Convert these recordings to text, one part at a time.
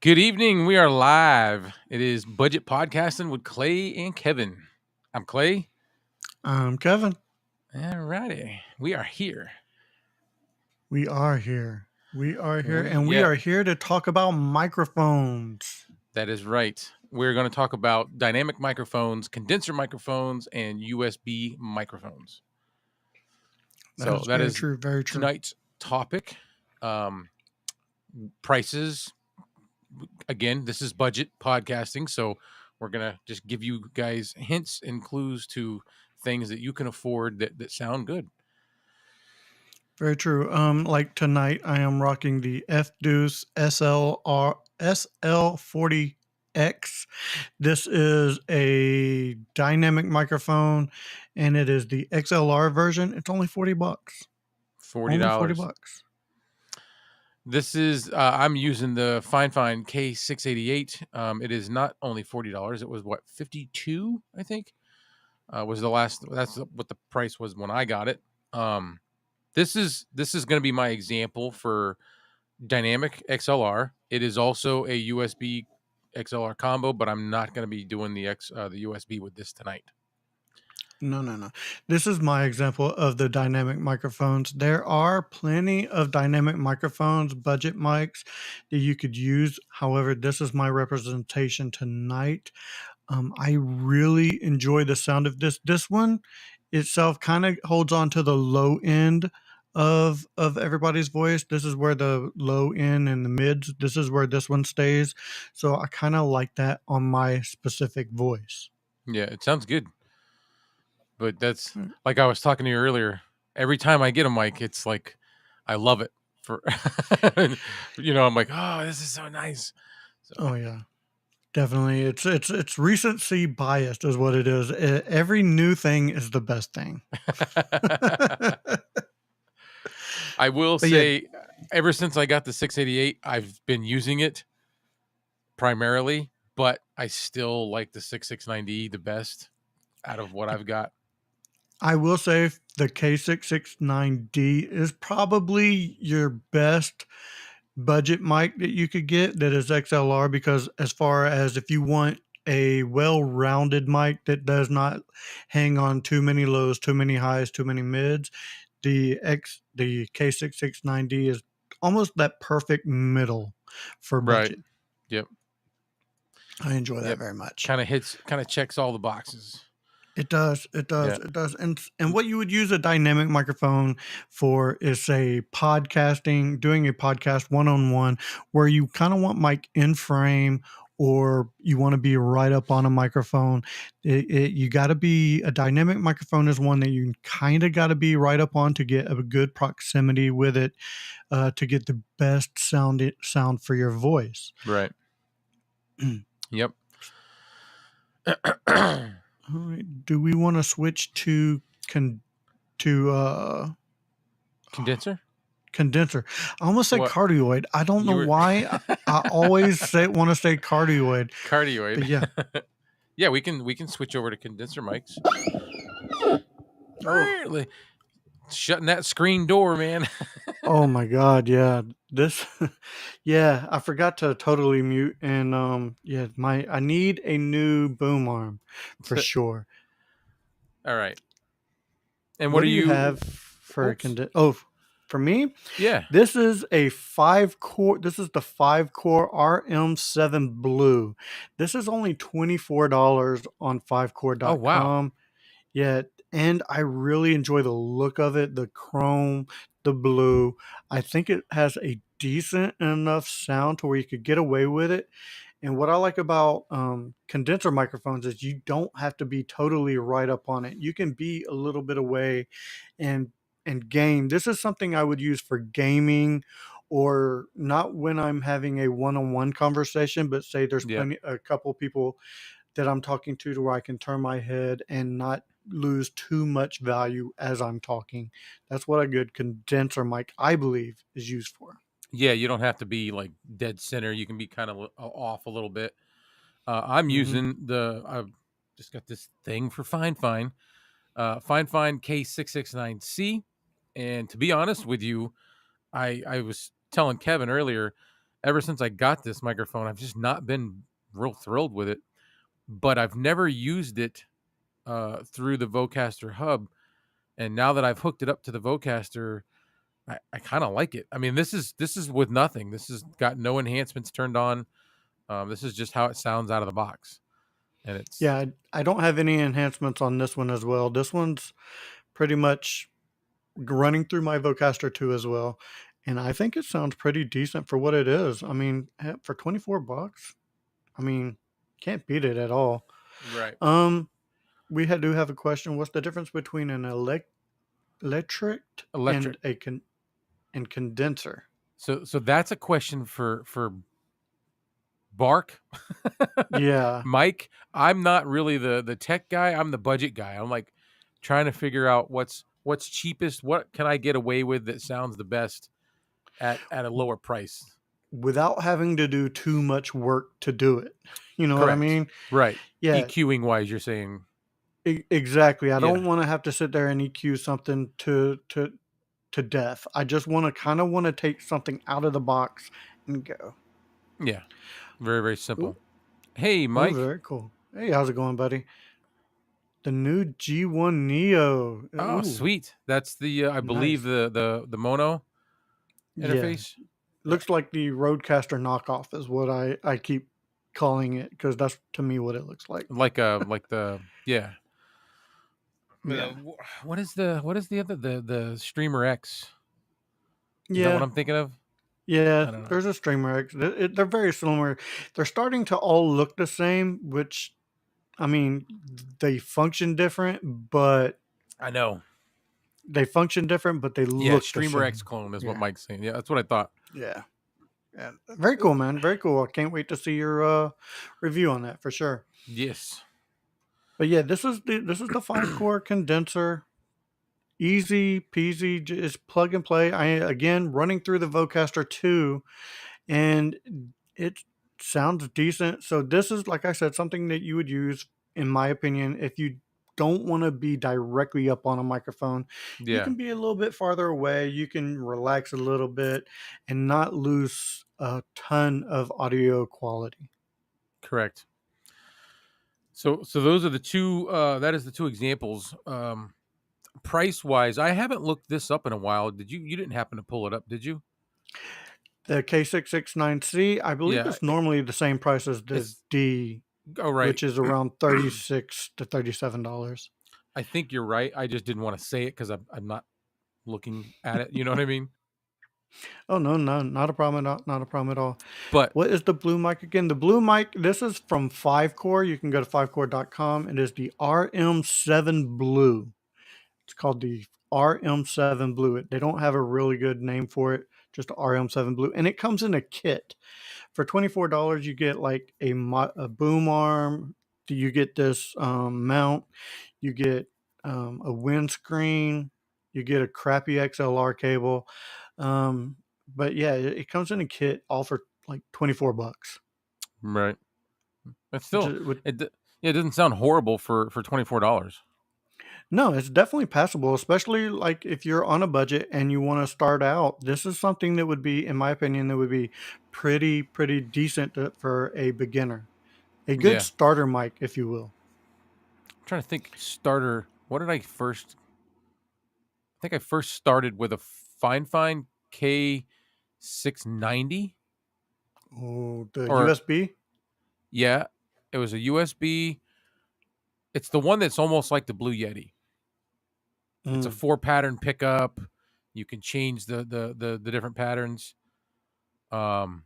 Good evening. We are live. It is Budget Podcasting with Clay and Kevin. I'm Clay. I'm Kevin. All righty. We are here. We are here. We are here, We and we yeah, are here to talk about microphones. that is right. We're going to talk about dynamic microphones, condenser microphones, and USB microphones. That So is that very is true. Very true. tonight's topic. Um, Prices. Again, this is budget podcasting, so we're gonna just give you guys hints and clues to things that you can afford that sound good. Very true. Like tonight, I am rocking the F Deuce SL40X. This is a dynamic microphone, and it is the XLR version. It's only $40. Only $40 $40. This is I'm using the Fine K688. It is not only $40. It was what, 52, I think. Was the last That's what the price was when I got it. This is going to be my example for dynamic XLR. It is also a USB XLR combo, but I'm not going to be doing the USB with this tonight. No. This is my example of the dynamic microphones. There are plenty of dynamic microphones, budget mics that you could use. However, this is my representation tonight. I really enjoy the sound of this. This one itself kind of holds on to the low end of everybody's voice. This is where the low end and the mids, this is where this one stays. So I kind of like that on my specific voice. Yeah, it sounds good. But that's like I was talking to you earlier. Every time I get a mic, it's like I love it. For I'm like, oh, this is so nice. So. Oh yeah. Definitely, it's recency biased is what it is. Every new thing is the best thing. I will say, ever since I got the 688, I've been using it primarily, but I still like the 669D the best out of what I've got. I will say the K669D is probably your best budget mic that you could get that is XLR, because as far as if you want a well-rounded mic that does not hang on too many lows, too many highs, too many mids, the K669D is almost that perfect middle for budget. Right. Yep. I enjoy that very much. Kind of checks all the boxes. It does. And what you would use a dynamic microphone for is, say, podcasting, doing a podcast one-on-one, where you kind of want mic in frame, or you want to be right up on a microphone. You got to be, a dynamic microphone is one that you kind of got to be right up on to get a good proximity with it, to get the best sound for your voice. Right. Yep. All right. Do we want to switch to condenser? Condenser. I almost say What? cardioid. I don't know why. I always want to say cardioid. Cardioid. But yeah. Yeah, we can switch over to condenser mics. Oh. Shutting that screen door, man. Oh my God, yeah. This yeah, I forgot to totally mute, and I need a new boom arm for sure. All right. And what do you have for for me? Yeah. This is a 5-core. This is the 5-core RM7 Blue. This is only $24 on 5core.com. Oh, wow. Yeah, and I really enjoy the look of it, the chrome, the blue. I think it has a decent enough sound to where you could get away with it. And what I like about condenser microphones is you don't have to be totally right up on it. You can be a little bit away and game. This is something I would use for gaming, or not when I'm having a one-on-one conversation, but say there's a couple people that I'm talking to where I can turn my head and not lose too much value as I'm talking. That's what a good condenser mic, I believe, is used for. Yeah, you don't have to be like dead center. You can be kind of off a little bit. I'm using I've just got this thing for Fine K669C. And to be honest with you, I was telling Kevin earlier, ever since I got this microphone, I've just not been real thrilled with it. But I've never used it through the Vocaster hub, and now that I've hooked it up to the Vocaster, I kind of like it. I mean, this is with nothing. This has got no enhancements turned on. This is just how it sounds out of the box, and it's Yeah, I don't have any enhancements on this one as well. This one's pretty much running through my Vocaster 2 as well, and I think it sounds pretty decent for what it is. I mean, for 24 bucks, I mean, can't beat it at all. right. Um, do have a question. What's the difference between an electric and Electric. and condenser? So that's a question for Bark, Yeah, Mike. I'm not really the tech guy. I'm the budget guy. I'm like trying to figure out what's cheapest. What can I get away with that sounds the best at a lower price? without having to do too much work to do it. You know what I Correct. mean? Right. Yeah, EQing wise, you're saying, exactly. I yeah, don't want to have to sit there and EQ something to death. I just want to kind of want to take something out of the box and go. yeah. Very, very Ooh, simple. Hey, ooh, Mike. very cool. Hey, how's it going, buddy? The new G1 Neo. Oh, Ooh, sweet. That's the I believe nice. the mono Yeah, interface. Yeah. looks like the Roadcaster knockoff is what I keep calling it because that's to me what it looks like. Like the yeah. Yeah, What is the other the Streamer X? Is that what yeah, I'm thinking of? yeah. I don't know. There's a Streamer X. They're very similar. They're starting to all look the same, which I mean, they function different, but I know. they Yeah, look the Streamer X same. clone is what Yeah, Mike's saying. Yeah, that's what I thought. yeah, yeah. Very cool, man. Very cool. I can't wait to see your review on that for sure. Yes. But yeah, this is the 5 core condenser. Easy peasy, just plug and play. I again running through the Vocaster 2, and it sounds decent. So this is, like I said, something that you would use, in my opinion, if you don't want to be directly up on a microphone. You Yeah, can be a little bit farther away. You can relax a little bit and not lose a ton of audio quality. correct. So those are the two that is the two examples. Price wise, I haven't looked this up in a while. Did you didn't happen to pull it up, did you? The K669C, I believe Yeah, it's normally the same price as the it's D, oh right. which is around 36 to $37. I think you're right. I just didn't want to say it because I'm not looking at it. You know what I mean? Oh no, no, not a problem at all. Not a problem at all. But What is the blue mic again? The blue mic, this is from 5 core. You can go to 5core.com. It is the RM7 Blue. It's called the RM7 Blue. They don't have a really good name for it, just RM7 Blue. And it comes in a kit. For $24, you get like a boom arm. You get this mount. You get a windscreen. You get a crappy XLR cable. Um, but yeah, it comes in a kit, all for like 24 bucks. right, it's Which still is, yeah, it doesn't sound horrible for $24. no, it's definitely passable, especially like if you're on a budget and you want to start out. This is something that would be, in my opinion, that would be pretty decent for a beginner. A good Yeah, starter mic, if you will. I'm trying to think starter. What did I first? I think I first started with a Fine K690 Oh, the or USB. yeah, it was a USB. It's the one that's almost like the Blue Yeti. It's a Mm. 4 pattern pickup. You can change the different patterns. Um,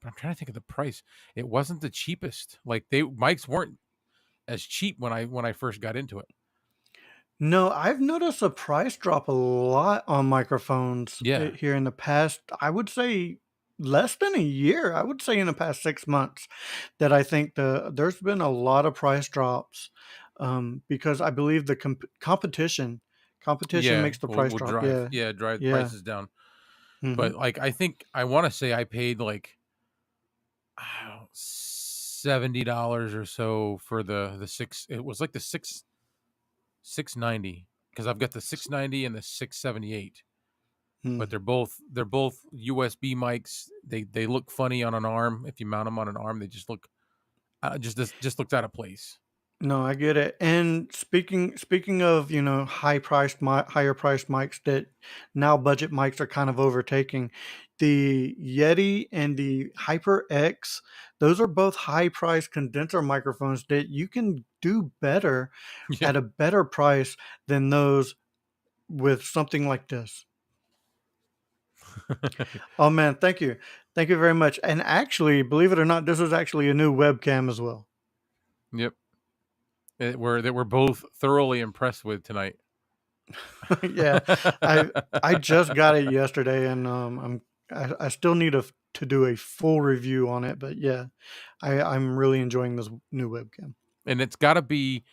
but I'm trying to think of the price. It wasn't the cheapest. Like they mics weren't as cheap when I first got into it. No, I've noticed a price drop a lot on microphones Yeah, here in the past, I would say less than a year. I would say in the past 6 months that I think there's been a lot of price drops because I believe the competition yeah, makes the price we'll drop. drive Yeah, drive yeah. prices down. Hmm. But like I think I want to say I paid like $70 or so for the six. It was like the 690 because I've got the 690 and the 678. Hmm. but they're both USB mics. They look funny on an arm. If you mount them on an arm, they just look just looks out of place. No, I get it. And speaking of, higher priced mics that now budget mics are kind of overtaking, the Yeti and the HyperX, those are both high priced condenser microphones that you can do better Yeah. at a better price than those with something like this. Oh man, thank you. Thank you very much. And actually, believe it or not, this is actually a new webcam as well. Yep. That we're both thoroughly impressed with tonight. Yeah, I I just got it yesterday, and I still need to do a full review on it. But yeah, I'm really enjoying this new webcam. And it's got to be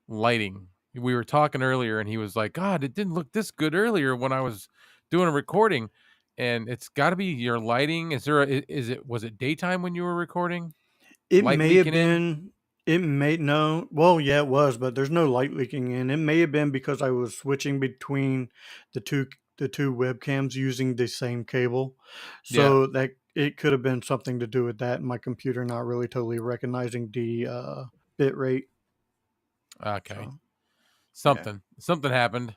lighting. We were talking earlier, and he was like, "God, it didn't look this good earlier when I was doing a recording." And it's got to be your lighting. Is it was it daytime when you were recording? It Light may have leaking in? been. It may no. Well, yeah, it was, but there's no light leaking in. It may have been because I was switching between the two webcams using the same cable, Yeah. so that it could have been something to do with that. And my computer not really totally recognizing the bit rate. Okay. So yeah. Something happened.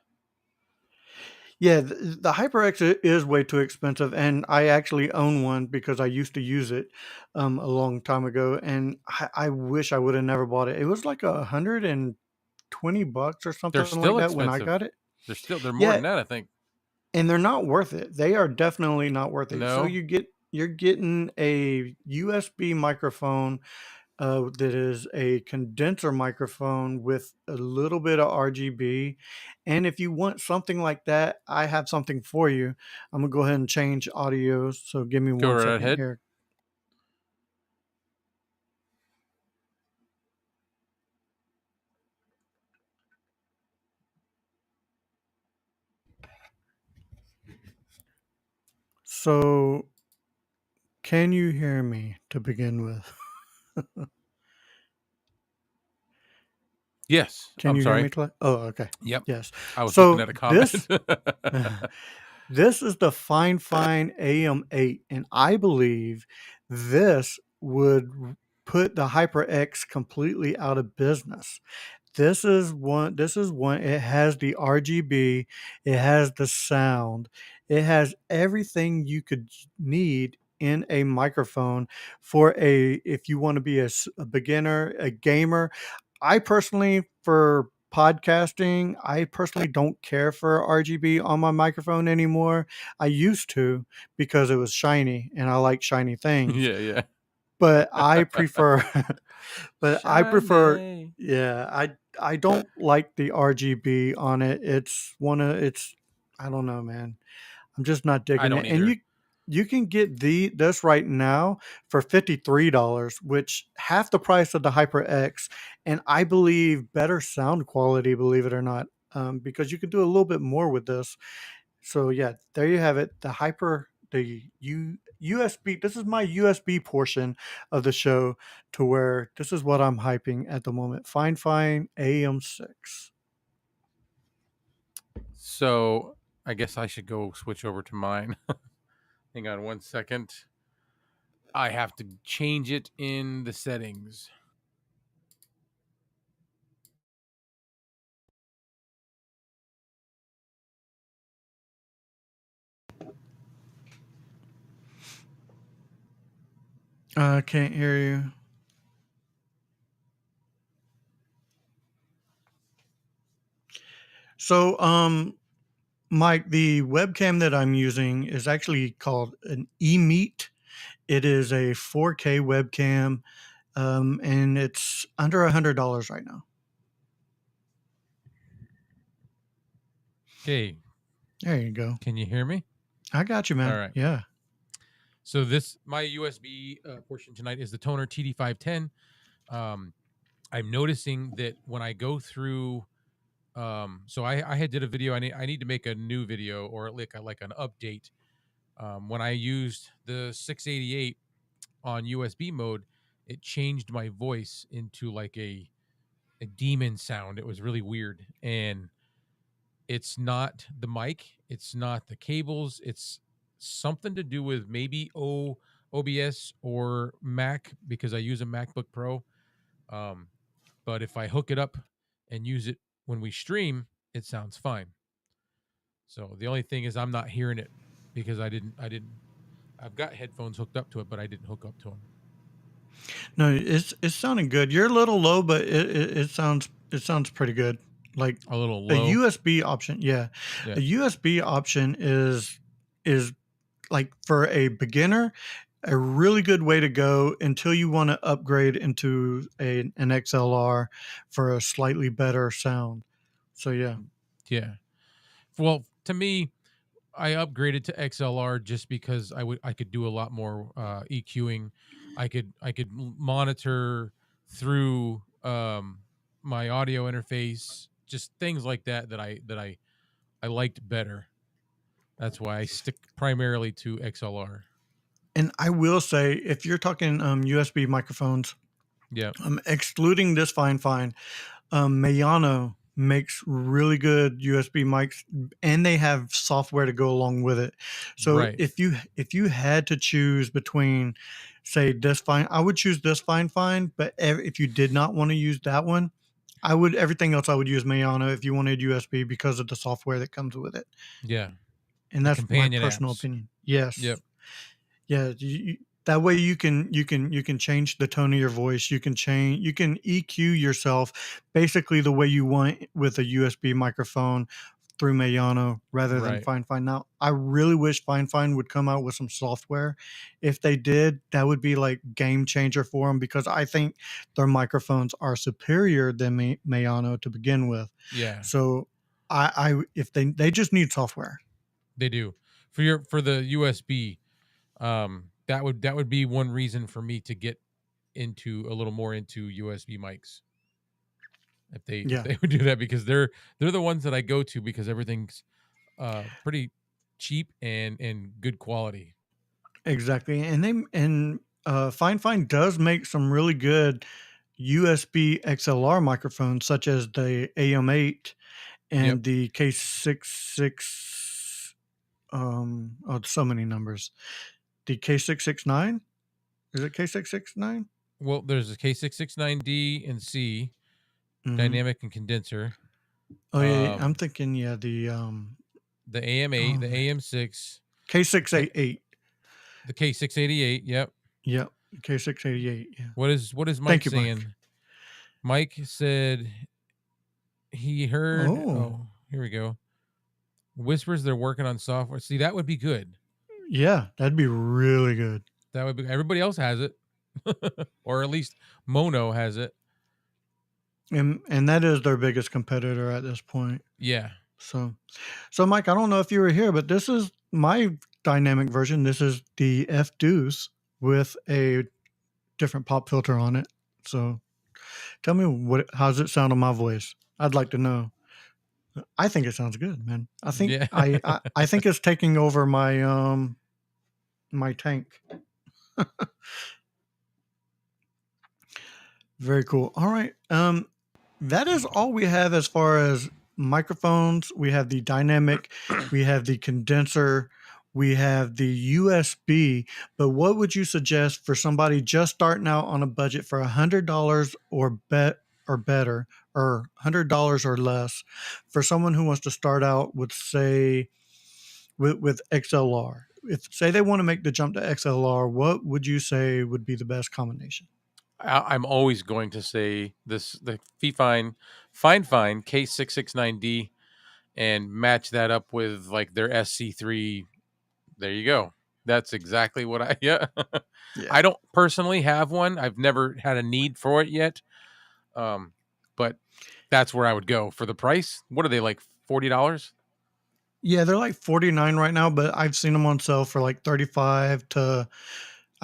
Yeah, the HyperX is way too expensive, and I actually own one because I used to use it a long time ago, and I wish I would have never bought it. It was like $120 or They're something like still that when I expensive. got it. They're more Yeah, than that, I think. and they're not worth it. They are definitely not worth it. So No. you're getting a USB microphone that is a condenser microphone with a little bit of RGB. And if you want something like that, I have something for you. I'm gonna go ahead and change audios. So give me Go one right second ahead. here. So can you hear me to begin with? Yes. Can I'm you hear me? sorry. Oh, okay. Yep. Yes. I was looking So at a comment. this this is the Fine AM8, and I believe this would put the HyperX completely out of business. This is one. It has the RGB, it has the sound, it has everything you could need in a microphone for a if you want to be a beginner, a gamer. I personally, for podcasting, I personally don't care for RGB on my microphone anymore. I used to because it was shiny and I like shiny things, Yeah, yeah. but I prefer but I prefer Shiny. yeah, I don't like the RGB on it. It's I don't know, man. I'm just not I digging don't it. And either. you can get this right now for $53, which half the price of the HyperX, and I believe better sound quality, believe it or not, because you can do a little bit more with this. So yeah, there you have it. USB. This is my USB portion of the show, to where this is what I'm hyping at the moment. Fine AM6. So I guess I should go switch over to mine. Hang on one second. I have to change it in the settings. I can't hear you. So Mike, the webcam that I'm using is actually called an eMeet. It is a 4K webcam, and it's under $100 right now. Okay. There you go. Can you hear me? I got you, All man. right. Yeah. So this my USB portion tonight is the Toner TD510. Um, I'm noticing that when I go through, so I had did a video. I need to make a new video or like an update. When I used the 688 on USB mode, it changed my voice into like a demon sound. It was really weird, and It's not the mic, it's not the cables, it's something to do with maybe OBS or Mac because I use a MacBook Pro. Um, but if I hook it up and use it when we stream, it sounds fine. So the only thing is I'm not hearing it because I've got headphones hooked up to it, but I didn't hook up to them. No, it's sounding good. You're a little low, but it sounds pretty good. Like A little a low. USB option, yeah. Yeah. A USB option is like for a beginner, a really good way to go until you want to upgrade into an XLR for a slightly better sound. So yeah. Yeah. Well, to me, I upgraded to XLR just because I could do a lot more EQing. I could monitor through my audio interface, just things like that I liked better. That's why I stick primarily to XLR. And I will say, if you're talking USB microphones, Yeah. excluding this fine, Mayano makes really good USB mics, and they have software to go along with it. So Right. if you had to choose between, say, this fine, I would choose this fine. But if you did not want to use that one, I would everything else I would use Mayano if you wanted USB because of the software that comes with it. Yeah. And The that's my companion personal apps. opinion. Yes. Yep. Yeah, that way you can change the tone of your voice. You can EQ yourself basically the way you want with a USB microphone through Mayano rather than Right. FineFine. Now, I really wish FineFine would come out with some software. If they did, that would be like game changer for them because I think their microphones are superior than Mayano to begin with. Yeah. So I if they just need software. They do. For the USB, that would be one reason for me to get into a little more into USB mics. If Yeah. they would do that because they're the ones that I go to because everything's pretty cheap and good quality. Exactly, Fine does make some really good USB XLR microphones, such as the AM8 Yep. and the K66. Oh, so many numbers. The K669. Is it K669? Well, there's a K669D and C, Mm-hmm. dynamic and condenser. Oh yeah, I'm Um, thinking the AM8, oh the man, AM6, K688. the K688. Yep. Yep, K688. Yeah. What is Mike Thank you, Mike. saying? Mike said he heard. Oh Oh, here we go. Whispers they're working on software. See, that would be good. yeah, that'd be really good. That would be. Everybody else has it, or at least Mono has it. And that is their biggest competitor at this point. Yeah. So, so Mike, I don't know if you were here, but this is my dynamic version. This is the F Deuce with a different pop filter on it. So, tell me how's it sound on my voice? I'd like to know. I think it sounds good, man. I think Yeah. I think it's taking over my tank. Very cool. All right. That is all we have as far as microphones. We have the dynamic, we have the condenser, we have the USB. But what would you suggest for somebody just starting out on a budget for $100 or better, or $100 or less, for someone who wants to start out with, say, with XLR? If say they want to make the jump to XLR, what would you say would be the best combination? I'm always going to say the Fine K669D and match that up with like their SC3. There you go. That's exactly what I yeah. Yeah. I don't personally have one. I've never had a need for it yet. But that's where I would go for the price. What are they like $40? Yeah, they're like 49 right now, but I've seen them on sale for like 35 to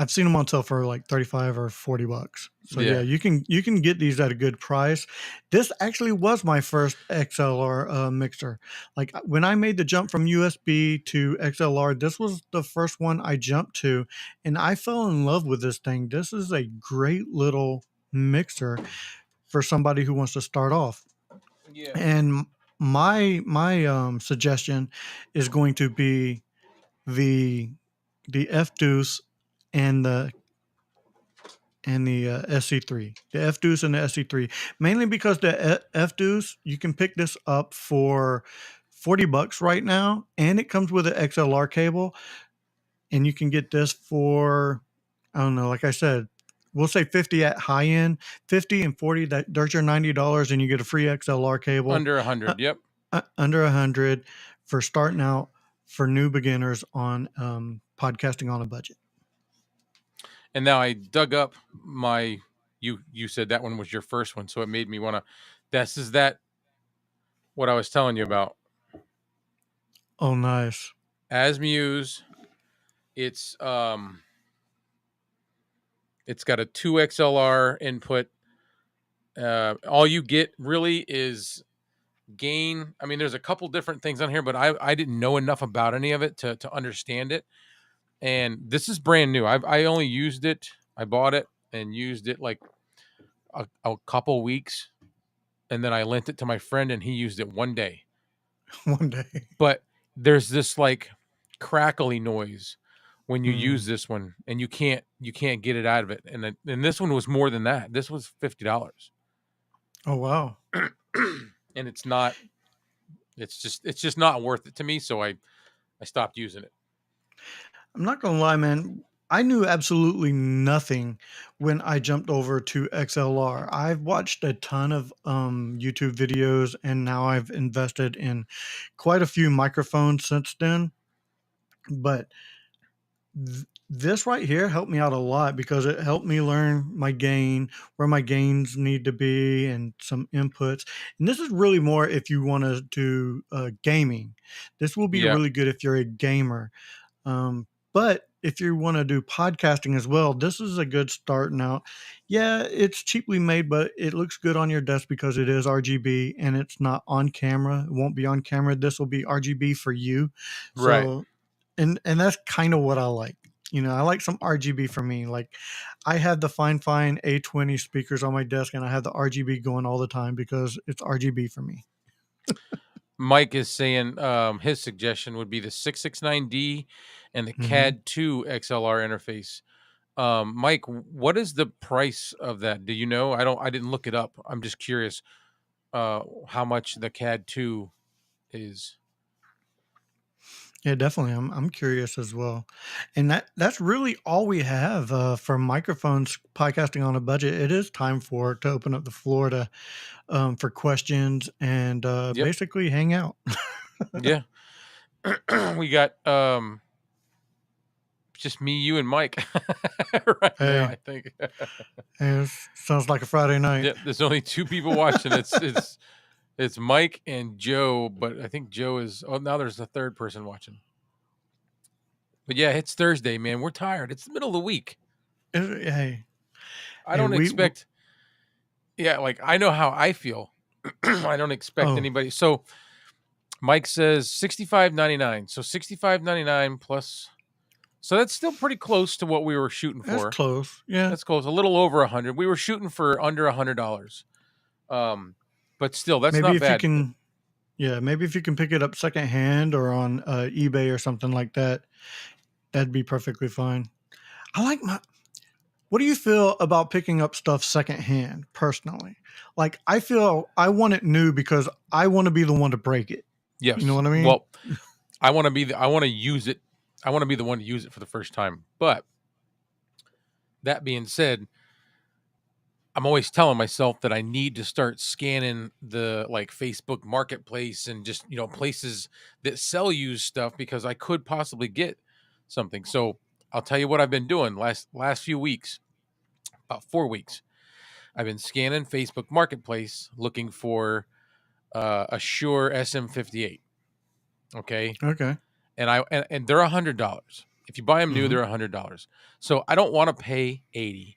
I've seen them on sale for like 35 or $40. So yeah, Yeah. you can get these at a good price. This actually was my first XLR mixer. Like when I made the jump from USB to XLR, this was the first one I jumped to, and I fell in love with this thing. This is a great little mixer for somebody who wants to start off. Yeah. And my suggestion is going to be the F Deuce and the SC3, the F Deuce and the SC3, mainly because the F Deuce you can pick this up for $40 right now, and it comes with an XLR cable, and you can get this for, I don't know, like I said, we'll say 50 at high end, 50 and 40, that there's your $90, and you get a free XLR cable. Under 100. Yep. Under 100 for starting out for new beginners on podcasting on a budget. And now I dug up my, you said that one was your first one, so it made me want to, this is that what I was telling you about. Oh, nice. ASMuse, it's got a 2 XLR input. All you get really is gain. I mean, there's a couple different things on here, but I didn't know enough about any of it to understand it. And this is brand new. I only used it. I bought it and used it like a couple weeks, and then I lent it to my friend, and he used it one day. One day. But there's this like crackly noise when you use this one, and you can't get it out of it. And this one was more than that. This was $50. Oh wow. And it's just not worth it to me. So I stopped using it. I'm not gonna lie, man. I knew absolutely nothing when I jumped over to XLR. I've watched a ton of YouTube videos, and now I've invested in quite a few microphones since then. But this right here helped me out a lot because it helped me learn my gain, where my gains need to be, and some inputs. And this is really more if you want to do gaming. This will be really good if you're a gamer. But if you want to do podcasting as well, this is a good start now. Yeah, it's cheaply made, but it looks good on your desk because it is RGB and it's not on camera. It won't be on camera. This will be RGB for you. Right. So, and that's kind of what I like. You know, I like some RGB for me. Like I have the Fine A20 speakers on my desk, and I have the RGB going all the time because it's RGB for me. Mike is saying his suggestion would be the 669D and the CAD2 XLR interface. Mike, what is the price of that? Do you know? I didn't look it up. I'm just curious how much the CAD2 is. Yeah, definitely. I'm curious as well. And that's really all we have for microphones podcasting on a budget. It is time to open up the floor to for questions and basically hang out. Yeah. We got just me, you, and Mike right now, I think. It sounds like a Friday night. Yeah, there's only 2 people watching. It's Mike and Joe, but I think Joe is. Oh, now there's a third person watching. But yeah, it's Thursday, man. We're tired. It's the middle of the week. Hey, I don't expect. Yeah, like I know how I feel. I don't expect anybody. So Mike says $65.99. So $65.99 plus. So that's still pretty close to what we were shooting for. That's close. Yeah, that's close. A little over 100. We were shooting for under $100. But still, that's maybe not if bad. You can, yeah, maybe if you can pick it up secondhand or on eBay or something like that, that'd be perfectly fine. What do you feel about picking up stuff secondhand personally? Like, I feel I want it new because I want to be the one to break it. Yes. You know what I mean? Well, I want to use it. I want to be the one to use it for the first time. But that being said, I'm always telling myself that I need to start scanning the like Facebook Marketplace and just, places that sell used stuff because I could possibly get something. So I'll tell you what I've been doing last few weeks, about 4 weeks. I've been scanning Facebook Marketplace looking for a Shure SM58. Okay. And they're $100. If you buy them new, they're $100. So I don't want to pay $80.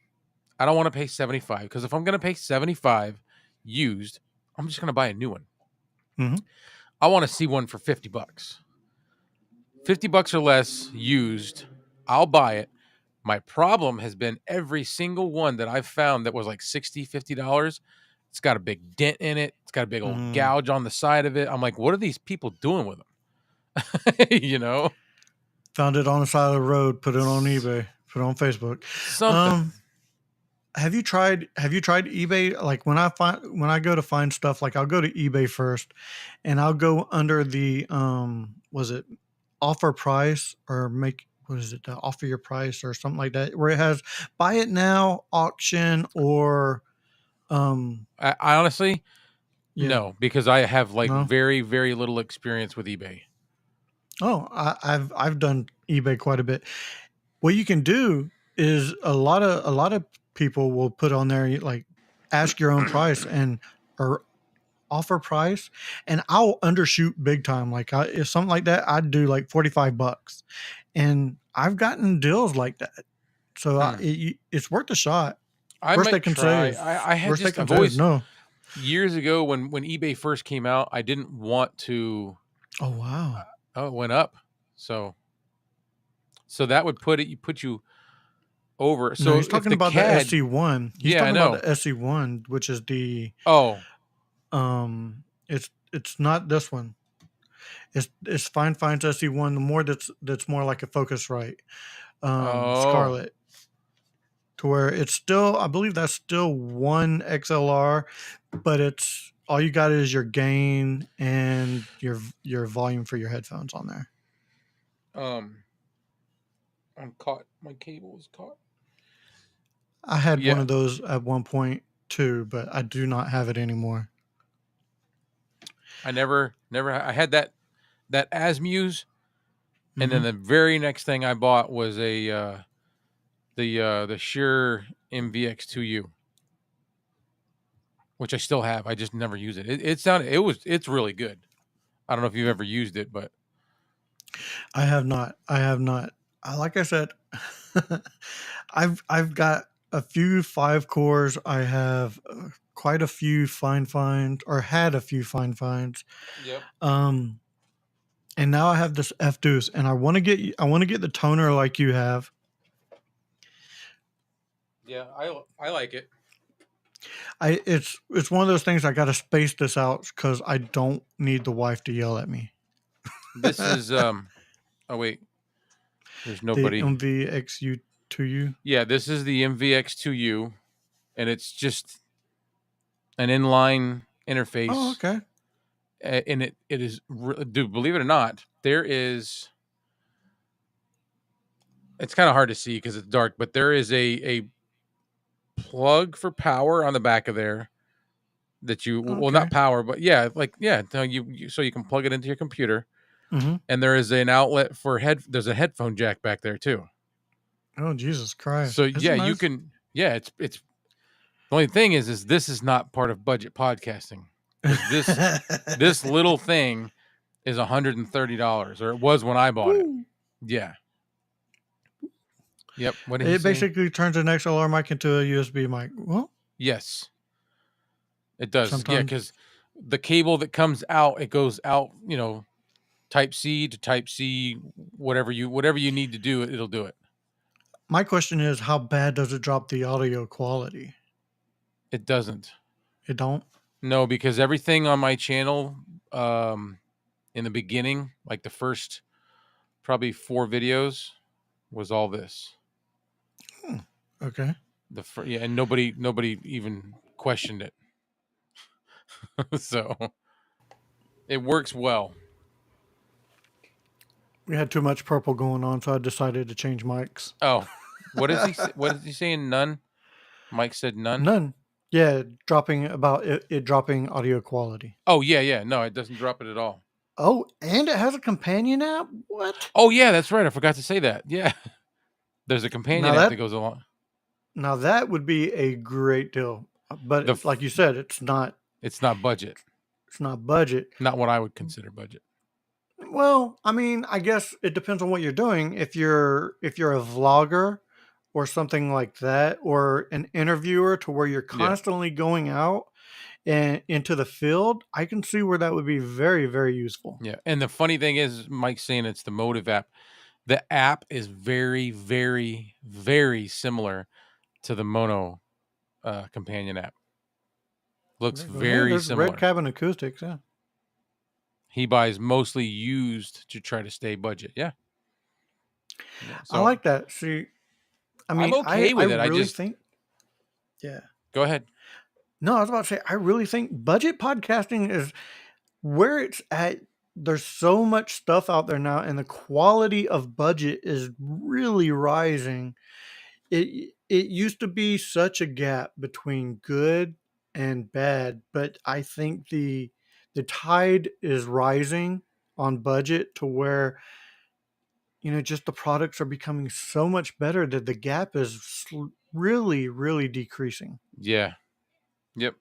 I don't want to pay $75 because if I'm going to pay $75 used, I'm just going to buy a new one. I want to see one for $50. $50 or less used, I'll buy it. My problem has been every single one that I've found that was like $60, $50, It's got a big dent in it. It's got a big old Mm. gouge on the side of it. I'm like, what are these people doing with them? You know, Found it on the side of the road, put it on eBay, put it on Facebook. something. Have you tried eBay? Like when I go to find stuff, like I'll go to eBay first and I'll go under the was it offer price or make what is it, the offer your price or something like that, where it has buy it now, auction, or I honestly, yeah. no, because I have like No? very, very little experience with eBay. Oh, I've done eBay quite a bit. What you can do is a lot of people will put on there like ask your own price and or offer price, and I'll undershoot big time. Like if something like that, I'd do like $45, and I've gotten deals like that. So Hmm. it's worth a shot. I Worst they might can try. say is I had worst they just can I've say is always no. years ago when eBay first came out, I didn't want to. Oh wow. Oh, it went up. So that would put you over. No, So he's if talking the about the CAD, SC1. He's yeah, I talking about know. the SC1, which is the Oh, it's not this one. It's Fine Finds SC1. The more that's more like a Focusrite, oh, Scarlet, to where it's still, I believe that's still one XLR, but it's all you got is your gain and your volume for your headphones on there. um, I'm caught. My cable is caught. I had one Yeah, of those at one point too, but I do not have it anymore. I never. I had that Asmuse, and then Hmm. the very next thing I bought was the Shure MVX2U, which I still have. I just never use it. It's really good. I don't know if you've ever used it, but I have not. I have not. Like I said, I've got a few 5 cores. I have quite a few fine finds, or had a few fine finds. yep, Um, and now I have this F Deuce, and I want to get the toner like you have. yeah, I like it. It's one of those things I got to space this out because I don't need the wife to yell at me. This is Oh wait, there's The nobody. MVXU to you. Yeah, this is the MVX2U, and it's just an inline Oh, interface, okay. and it is. Dude, believe it or not, there is. It's kind of hard to see because it's dark, but there is a plug for power on the back of there that you well Okay. not power, but yeah, like yeah, no, so you can plug it into your computer, Hmm. and there is an outlet for head. There's a headphone jack back there too. Oh, Jesus Christ! So It's a yeah, you nice. can. Yeah, it's the only thing is this is not part of budget podcasting because this little thing is $130, or it was when I bought it. Woo. Yeah. Yep. What did he It say? basically turns an XLR mic into a USB mic. Well, Yes, it does. Yeah, sometimes because the cable that comes out, it goes out. Type C to Type C. Whatever you need to do, it'll do it. my question is, how bad does it drop the audio quality? It doesn't. It don't. No, because everything on my channel, um, in the beginning, like the first probably 4 videos, was all this. Hmm. Okay. Yeah, and nobody even questioned it. So it works well. We had too much purple going on, so I decided to change mics. Oh, what is he saying? None. Mike said none. None. Yeah, dropping about it dropping audio quality. Oh yeah, yeah. No, it doesn't drop it at all. Oh, and it has a companion app. What? Oh yeah, that's right. I forgot to say that. Yeah, there's a companion Now app that that goes along. now that would be a great deal. The But like you said, it's not. It's not budget. It's not budget. Not what I would consider budget. Well, I mean, I guess it depends on what you're doing. If you're a vlogger or something like that, or an interviewer to where you're Yeah, constantly going out and into the field, I can see where that would be very, very useful. yeah. And the funny thing is, Mike's saying it's the Motive app. The app is very, very, very similar to the Mono companion app. Looks They go, hey, very there's Red similar. Cabin Acoustics. Yeah. He buys mostly used to try to stay budget. Yeah. Yeah. I So like that. See, I I'm mean, okay I with it. I really just think, yeah. go ahead. No, I was about to say, I really think budget podcasting is where it's at. There's so much stuff out there now, and the quality of budget is really rising. It used to be such a gap between good and bad, but I think the tide is rising on budget to where just the products are becoming so much better that the gap is really, really decreasing. Yeah. Yep.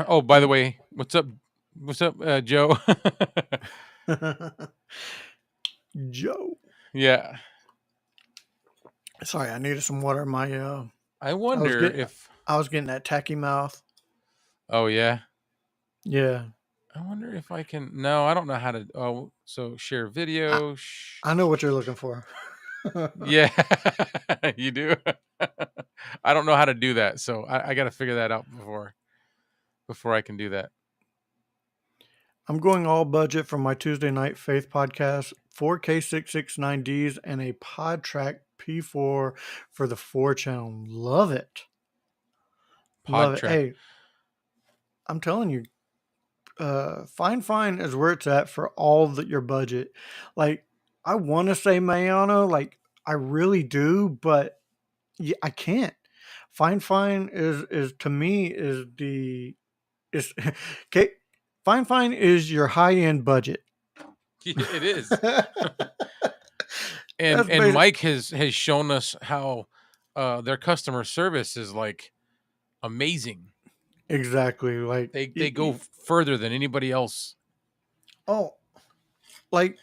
Oh, by the And way, what's up? What's up, Joe? Joe, Yeah. sorry, I needed some water. My I I was wonder getting if. I was getting that tacky mouth. Oh yeah. Yeah, I wonder if I can. No, I don't know how to. Oh, so share I video. I know what you're looking for. Yeah, you do. I don't know how to do that, so I got to figure that out before I can do that. I'm going all budget for my Tuesday Night Faith podcast, 4K 669Ds, and a PodTrack P4 for the 4 channel. Love it. Love Pod it. track. Hey, I'm telling you, Fine is where it's at for your budget. Like, I want to say Mayano, like, I really do, but I can't. Fine is to me is the is okay. Fine is your high end budget. It is. and That's and basic. Mike has shown us how their customer service is like amazing. Exactly. Like, They go further than anybody else. oh, like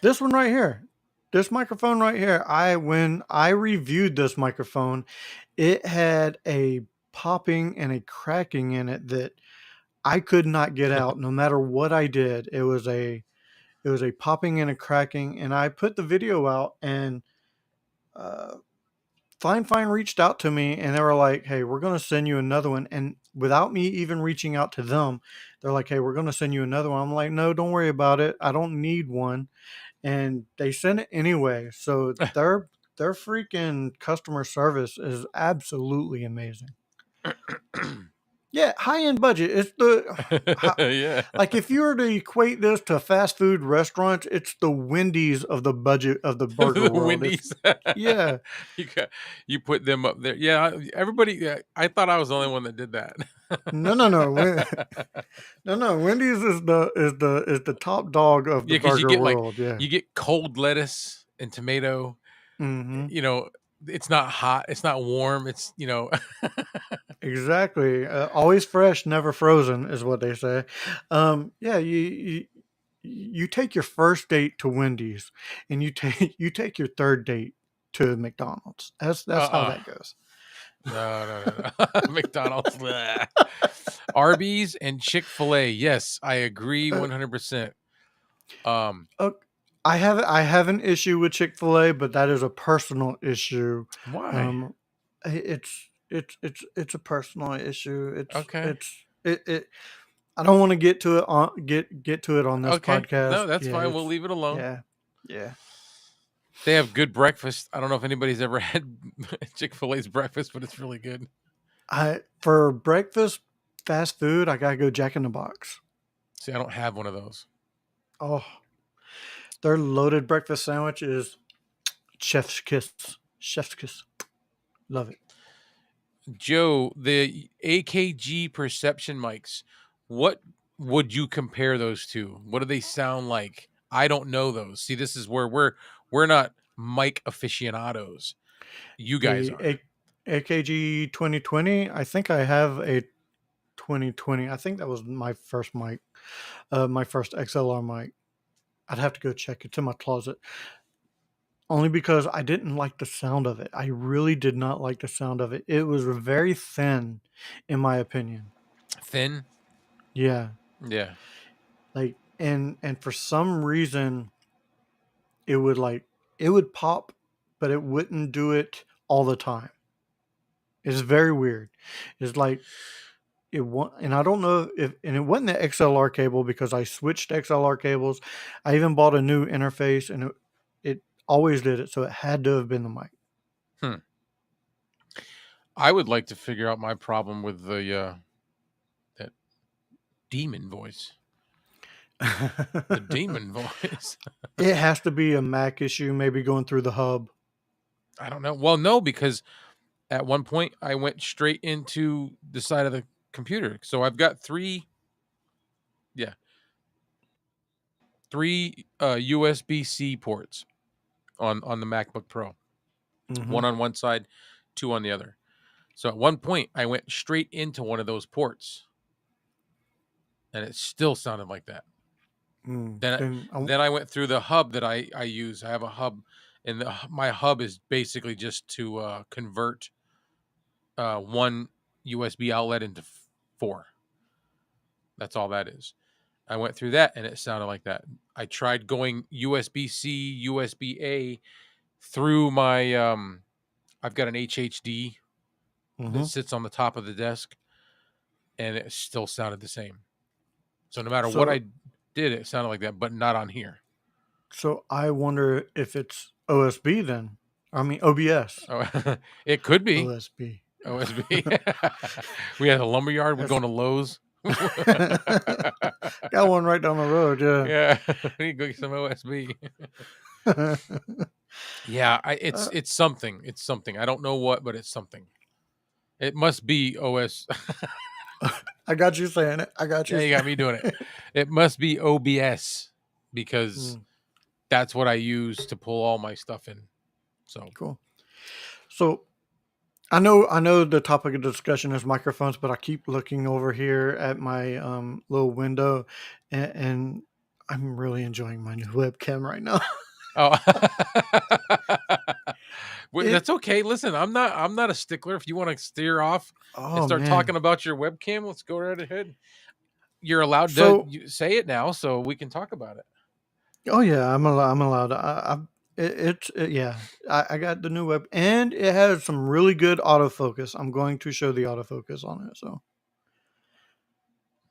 this one right here, this microphone right here. When I reviewed this microphone, it had a popping and a cracking in it that I could not get out, no matter what I did. It was a popping and a cracking, and I put the video out, and uh, Fine reached out to me, and they were like, "Hey, we're going to send you another one." And without me even reaching out to them, they're like, "Hey, we're going to send you another one." I'm like, "No, don't worry about it. I don't need one." And they sent it anyway. So their freaking customer service is absolutely amazing. Yeah, high end budget. It's Yeah. like if you were to equate this to fast food restaurants, it's the Wendy's of the budget of the burger The world. If Wendy's. yeah, you got you put them up there. Yeah, everybody. Yeah, I thought I was the only one that did that. no, no. Wendy's is the top dog of the Yeah, because burger world. Yeah. you get cold lettuce and tomato. Hmm. You know, it's not hot. It's not warm. It's Exactly. Always fresh, never frozen, is what they say. Yeah, you take your first date to Wendy's, and you take your third date to McDonald's. That's how uh-uh. that goes. No. McDonald's, bleh. Arby's and Chick-fil-A. Yes, I agree Uh, 100%. Um, uh, I have an issue with Chick-fil-A, but that is a personal issue. why? Um, it's a personal issue. Okay. It. I don't want to get to it on this Okay. podcast. No, that's Yeah, fine. We'll leave it alone. yeah, yeah. They have good breakfast. I don't know if anybody's ever had Chick-fil-A's breakfast, but it's really good. For breakfast, fast food, I gotta go Jack in the Box. See, I don't have one of those. Oh, their loaded breakfast sandwich is chef's kiss. Chef's kiss. Love it. Joe, the AKG perception mics, what would you compare those to? What do they sound like? I don't know those. See, this is where we're not mic aficionados. You guys The are. AKG 2020. I think I have a 2020. I think that was my first mic, my first XLR mic. I'd have to go check it in my closet. Only because I didn't like the sound of it. I really did not like the sound of it. It was very thin, in my opinion. Thin? Yeah, Yeah. like and for some reason it would pop, but it wouldn't do it all the time. It's very weird. It's like and I don't know if and it wasn't the XLR cable because I switched XLR cables. I even bought a new interface and it always did it, so it had to have been the mic. Hmm. I would like to figure out my problem with the that demon voice. The demon voice. It has to be a Mac issue, maybe going through the hub. I don't know. Well, no, because at one point I went straight into the side of the computer. So I've got yeah, three USB-C ports on the MacBook Pro. Mhm. One on one side, two on the other. So at one point I went straight into one of those ports and it still sounded like that. Then Then then I went through the hub that I use. I have a hub, and my hub is basically just to convert one USB outlet into four. That's all that is. I went through that, and it sounded like that. I tried going USB C, USB A through my. I've got an HHD that mhm. sits on the top of the desk, and it still sounded the same. So no matter what So I did, it sounded like that, but not on here. so I wonder if it's OSB then. I mean OBS. Oh, it could be. OSB. OSB. We had a lumberyard. We're That's going to Lowe's. got one right down the road, yeah. Yeah, we go get some OSB. Yeah, Uh, it's something. It's something. I don't know what, but it's something. It must be OS. I got you saying it. I got Yeah, you you got me doing it. It must be OBS because Mm, that's what I use to pull all my stuff in. So cool. So I know the topic of discussion is microphones, but I keep looking over here at my little window and I'm really enjoying my new webcam right now. oh, well, It that's okay. Listen, I'm not a stickler. If you want to steer off and oh start talking man. about your webcam, let's go right ahead. You're allowed to So say it now, so we can talk about it. oh yeah, I'm allowed. Yeah. I got the new web and it has some really good autofocus. I'm going to show the autofocus on it. So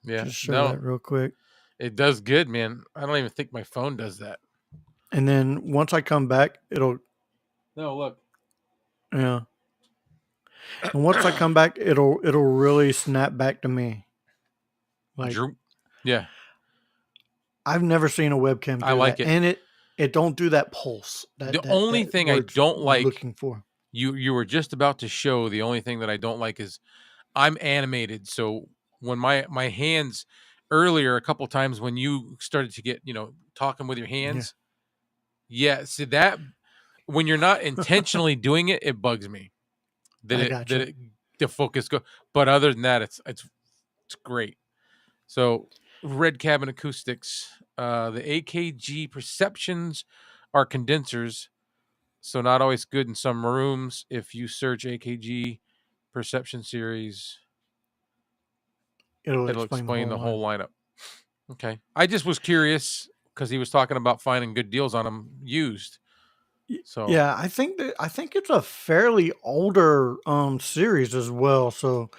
Yeah, just show no, that real quick. it does good, man. I don't even think my phone does that. And then once I come back, it'll No, look. yeah. And once I come back, it'll really snap back to me. Like Drew. Yeah, I've never seen a webcam I do that, like it. and it don't do that pulse The only that thing I words don't like, looking for. you were just about to show. The only thing that I don't like is I'm animated, so when my hands earlier a couple times when you started to get talking with your Yeah, hands, yeah, see that when you're not intentionally doing it, it bugs me that I it that gotcha. it the focus go. But other than that, it's great. So Red Cabin Acoustics, the AKG perceptions are condensers, so not always good in some rooms. If you search AKG perception series, It'll it'll explain the explain whole the line. whole lineup. Okay, I just was curious because he was talking about finding good deals on them used. So Yeah, I think it's a fairly older series as well. So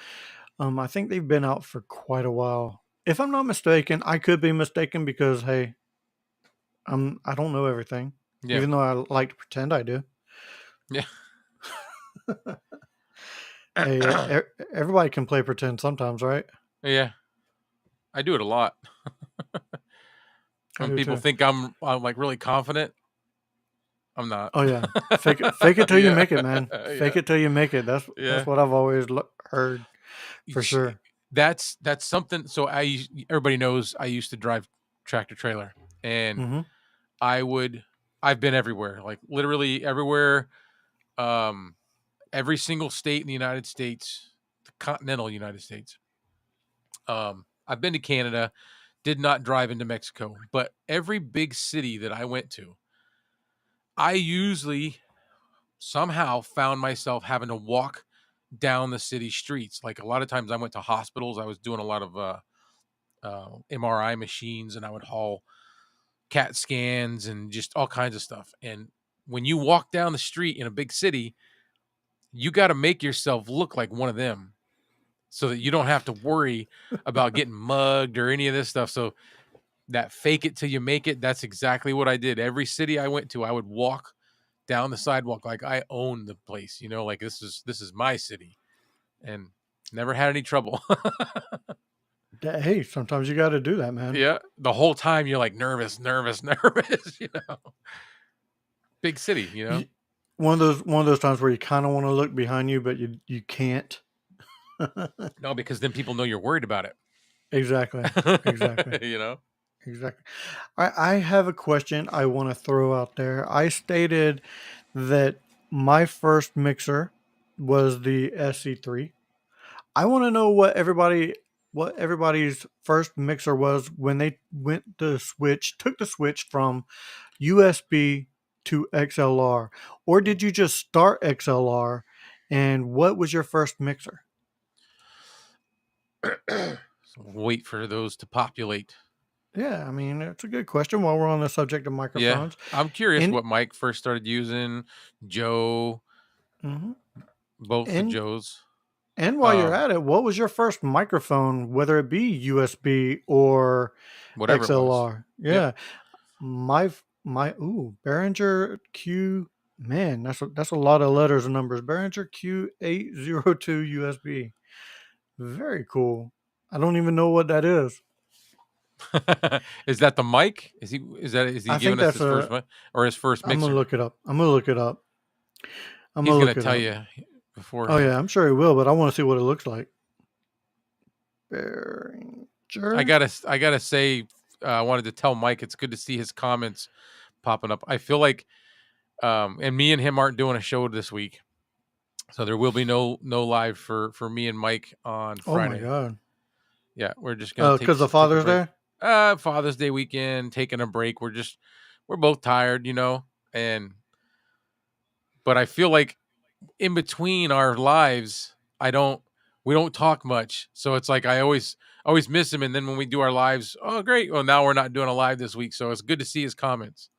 I think they've been out for quite a while. If I'm not mistaken, I could be mistaken because hey, I don't know everything, yeah, even though I like to pretend I do. yeah, Hey, everybody can play pretend sometimes, right? yeah. I do it a lot. I When do people too. think I'm like really confident, I'm not. Oh yeah, fake it till you Yeah, make it, man. Fake yeah, it till you make it. That's yeah. what I've always heard for Each- sure. That's something. So everybody knows I used to drive tractor trailer, and Hmm. I would I've been everywhere, like literally everywhere. Um, every single state in the United States, the continental United States. I've been to Canada, did not drive into Mexico, but every big city that I went to, I usually somehow found myself having to walk down the city streets. Like a lot of times I went to hospitals. I was doing a lot of MRI machines and I would haul CAT scans and just all kinds of stuff. And when you walk down the street in a big city, you got to make yourself look like one of them so that you don't have to worry about getting mugged or any of this stuff. So that fake it till you make it, that's exactly what I did. Every city I went to, I would walk down the sidewalk like I own the place, like this is my city, and never had any trouble. Hey, sometimes you got to do that, man. Yeah, the whole time you're like nervous, nervous, nervous, Big city. Y- one of those times where you kind of want to look behind you, but you can't. No, because then people know you're worried about Exactly. Exactly. it. Exactly. I have a question I want to throw out there. I stated that my first mixer was the SC3. I want to know what everybody's first mixer was when they took the switch from USB to XLR, or did you just start XLR? And what was your first mixer? So wait for those to populate. Yeah, I mean, it's a good question while we're on the subject of Yeah, microphones. I'm curious And what Mike first started using. Joe, mhm. both the and Joes. and while you're Um, at it, what was your first microphone, whether it be USB or Whatever it was. XLR? Yep. Yeah, my Behringer Q. Man, that's a lot of letters and numbers. Behringer Q802 USB. Very cool. I don't even know what that is. Is that the mic? Is he I think giving us that's his first a. mic or his first I'm gonna mixer? look it up. I'm gonna look it up. I'm He's gonna gonna look it tell up. you before. Oh yeah, I'm sure he will, but I want to see what it looks like. I Behringer. gotta say, I wanted to tell Mike it's good to see his comments popping up. I feel like, and me and him aren't doing a show this week, so there will be no live for me and Mike on Oh my Friday. god. Yeah, we're just gonna Because the take a Father's break. Day. Father's Day weekend, taking a break. We're both tired, and but I feel like in between our lives, we don't talk much. So it's like I always miss him. And then when we do our lives, oh great. Well, now we're not doing a live this week. So it's good to see his comments.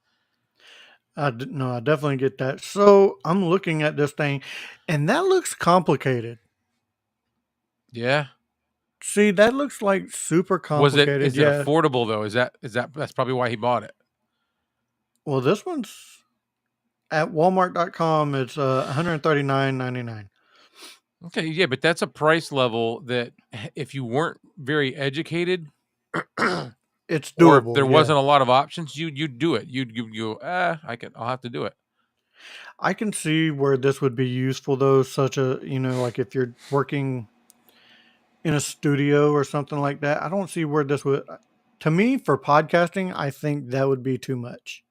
No, I definitely get that. So I'm looking at this thing, and that looks complicated. Yeah. See, that looks like super complicated. Is it Yeah. affordable though? That's probably why he bought it. Well, this one's at Walmart.com. It's 139.99. Okay. Yeah. But that's a price level that if you weren't very educated, It's or if doable. there Yeah, wasn't a lot of options, you'd do it. I'll have to do it. I can see where this would be useful though. Such a like if you're working in a studio or something like that. I don't see where this would. To me, for podcasting, I think that would be too much.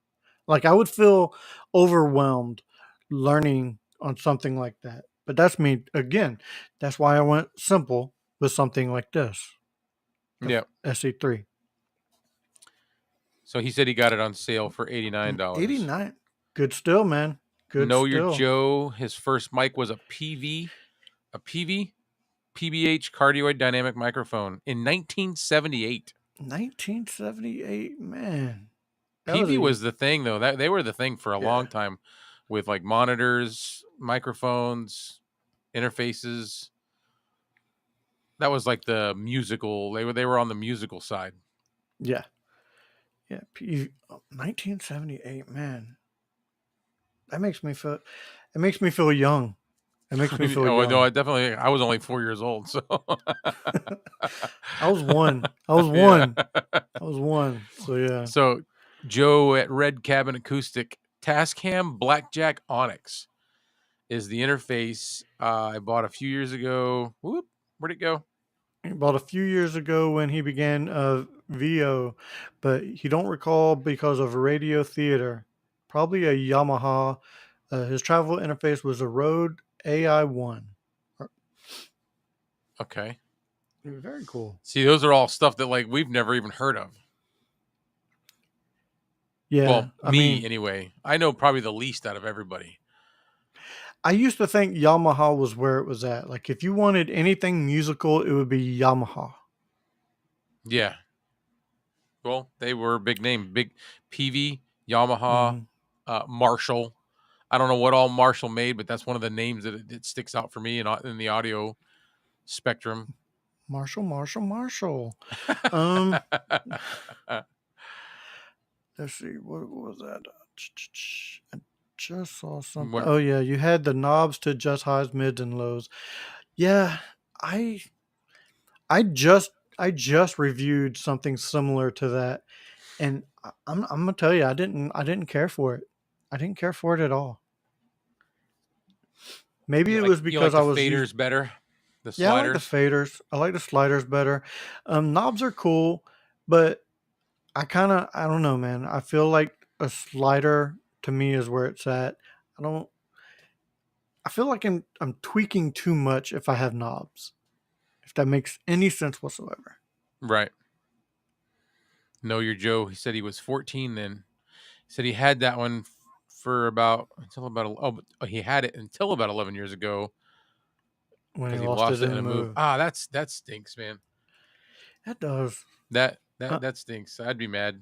Like I would feel overwhelmed learning on something like that. But that's me again. That's why I went simple with something like this, the Yeah. SE3. So he said he got it on sale for $89. 89. Good still, man. Good Know Your still. Joe, his first mic was a PBH cardioid dynamic microphone in 1978. 1978, man. That was PV a was the thing though. That they were the thing for a long yeah. time with like monitors, microphones, interfaces. That was like the musical. They were on the musical side. Yeah. Yeah. 1978, man. That makes me feel it makes me feel young. It makes me feel Oh no, young. I was only 4 years old, so I was one. I was yeah. one. I was one. So yeah. So Joe at Red Cabin Acoustic, Tascam Blackjack Onyx is the interface I bought a few years ago. Whoop, where'd it go? About a few years ago when he began VO, but he don't recall because of radio theater. Probably a Yamaha. His travel interface was a Rode AI1. Okay. Very cool. See, those are all stuff that like we've never even heard of. Yeah, Well, I me mean, anyway. I know probably the least out of everybody. I used to think Yamaha was where it was at. Like if you wanted anything musical, it would be Yamaha. Yeah. Well, they were a big name. Big PV, Yamaha, Hmm. Marshall. I don't know what all Marshall made, but that's one of the names that it sticks out for me in the audio spectrum. Marshall. Um, let's see, what was that? I just saw something. What? Oh yeah, you had the knobs to adjust highs, mids, and lows. Yeah, I I just I just reviewed something similar to that, and I'm gonna tell you, I didn't care for it. I didn't care for it at all. Maybe it was You because like I the was used. faders better, the Yeah, I like the sliders? faders. I like the sliders better. Knobs are cool, but I don't know, man. I feel like a slider to me is where it's at. I don't. I feel like I'm tweaking too much if I have knobs. If that makes any sense whatsoever. Right. Know your Joe. He said he was 14 then. He said he had that one for about until about he had it until about 11 years ago When he because he lost it lost it in in the a move. move, That stinks, man. that does. Uh, That stinks. I'd be mad.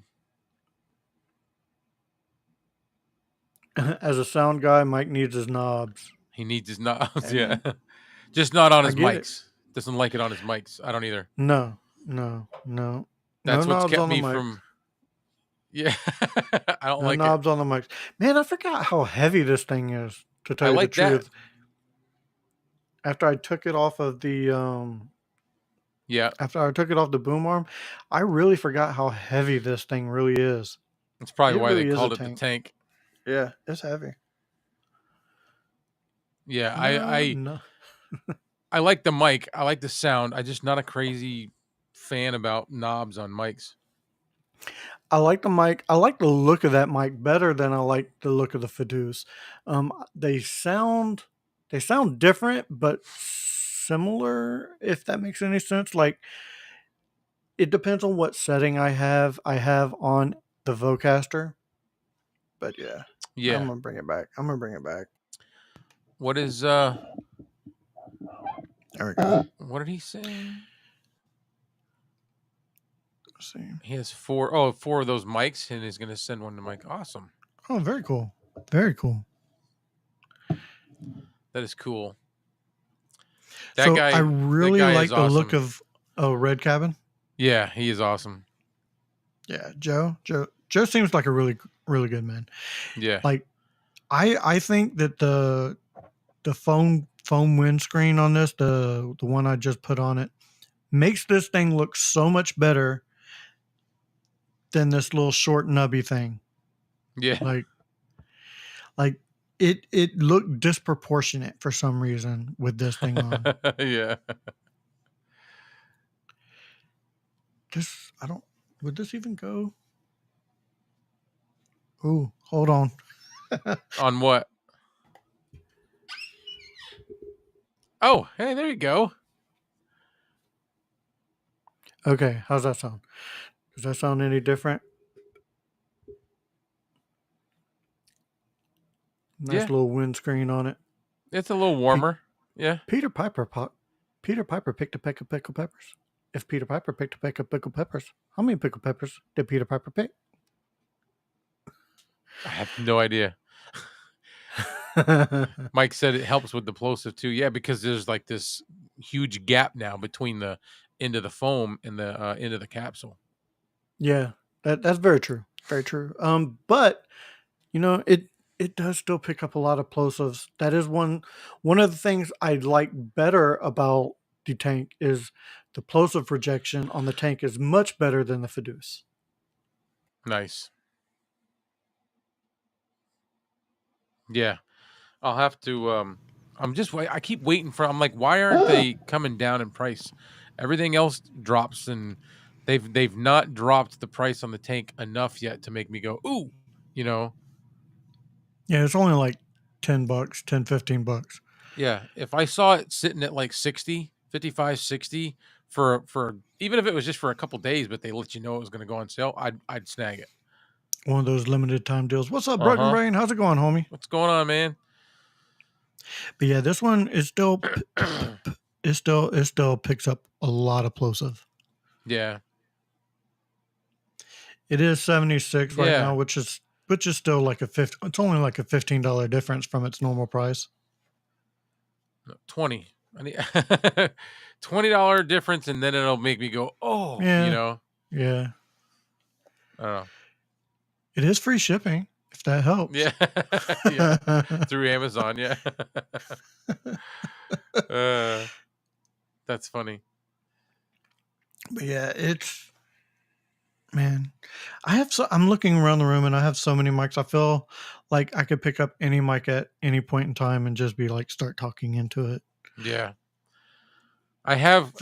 as a sound guy, Mike needs his knobs. He needs his knobs. Hey Yeah, man, just not on I his get it. mics. Doesn't like it on his mics. I don't either. No, no That's what's knobs kept on the me mics. from. Yeah, I don't No like it. knobs on the mics. Man, I forgot how heavy this thing is. To I tell you the like that. truth, after I took it off of the Yeah, after I took it off the boom arm, I really forgot how heavy this thing really is. that's probably It why they really is a called it the tank. tank. Yeah, it's heavy. Yeah, No. I like the mic. I like the sound. I just not a crazy fan about knobs on mics. I like the mic. I like the look of that mic better than I like the look of the Fidus. They sound different but similar, if that makes any sense. Like it depends on what setting I have. I have on the Vocaster, but yeah, I'm Yeah. gonna bring it back. I'm gonna bring it back. What is There we go. what did he say? Let's see. He has four of those mics and he's gonna send one to Mike. Awesome. Oh, very cool. Very cool. That is cool. So I That really guy is like the look awesome. of Red Cabin. Yeah, he is awesome. Yeah, Joe seems like a really good man. Yeah. Like I think that the foam windscreen on this, the one I just put on it, makes this thing look so much better than this little short nubby thing. Yeah. Like it looked disproportionate for some reason with this thing on. Yeah. This I don't would this even go? Ooh, hold on. On what? Oh, hey, there you go. Okay, how's that sound? Does that sound any different? Nice Yeah. little windscreen on it. It's a little warmer. Yeah. Peter Piper picked a peck of pickled peppers. If Peter Piper picked a peck of pickled peppers, how many pickled peppers did Peter Piper pick? I have no idea. Mike said it helps with the plosive too. Yeah, because there's like this huge gap now between the end of the foam and the end of the capsule. Yeah, that's very true. Very true. But you know, it does still pick up a lot of plosives. That is one of the things I like better about the tank is the plosive rejection on the tank is much better than the Fidus. Nice. Yeah. I'll have to I keep waiting for I'm like, why aren't they coming down in price? Everything else drops and they've not dropped the price on the tank enough yet to make me go, ooh, you know. Yeah, it's only like $10, 10, $15. Yeah. If I saw it sitting at like 60, 55, 60 for even if it was just for a couple days, but they let you know it was gonna go on sale, I'd snag it. One of those limited time deals. What's up, Broken Uh-huh. Brain? How's it going, homie? What's going on, man? But yeah, this one is still it still picks up a lot of plosive. Yeah. It is 76 right Yeah. now, which is which is still like it's only like a $15 difference from its normal price. No, 20. I need $20 difference, and then it'll make me go, oh, Yeah. I don't know. It is free shipping, if that helps. Yeah. Yeah. Through Amazon, yeah. That's funny. But yeah, man, I'm looking around the room and I have so many mics. I feel like I could pick up any mic at any point in time and just be like, start talking into it. Yeah. I have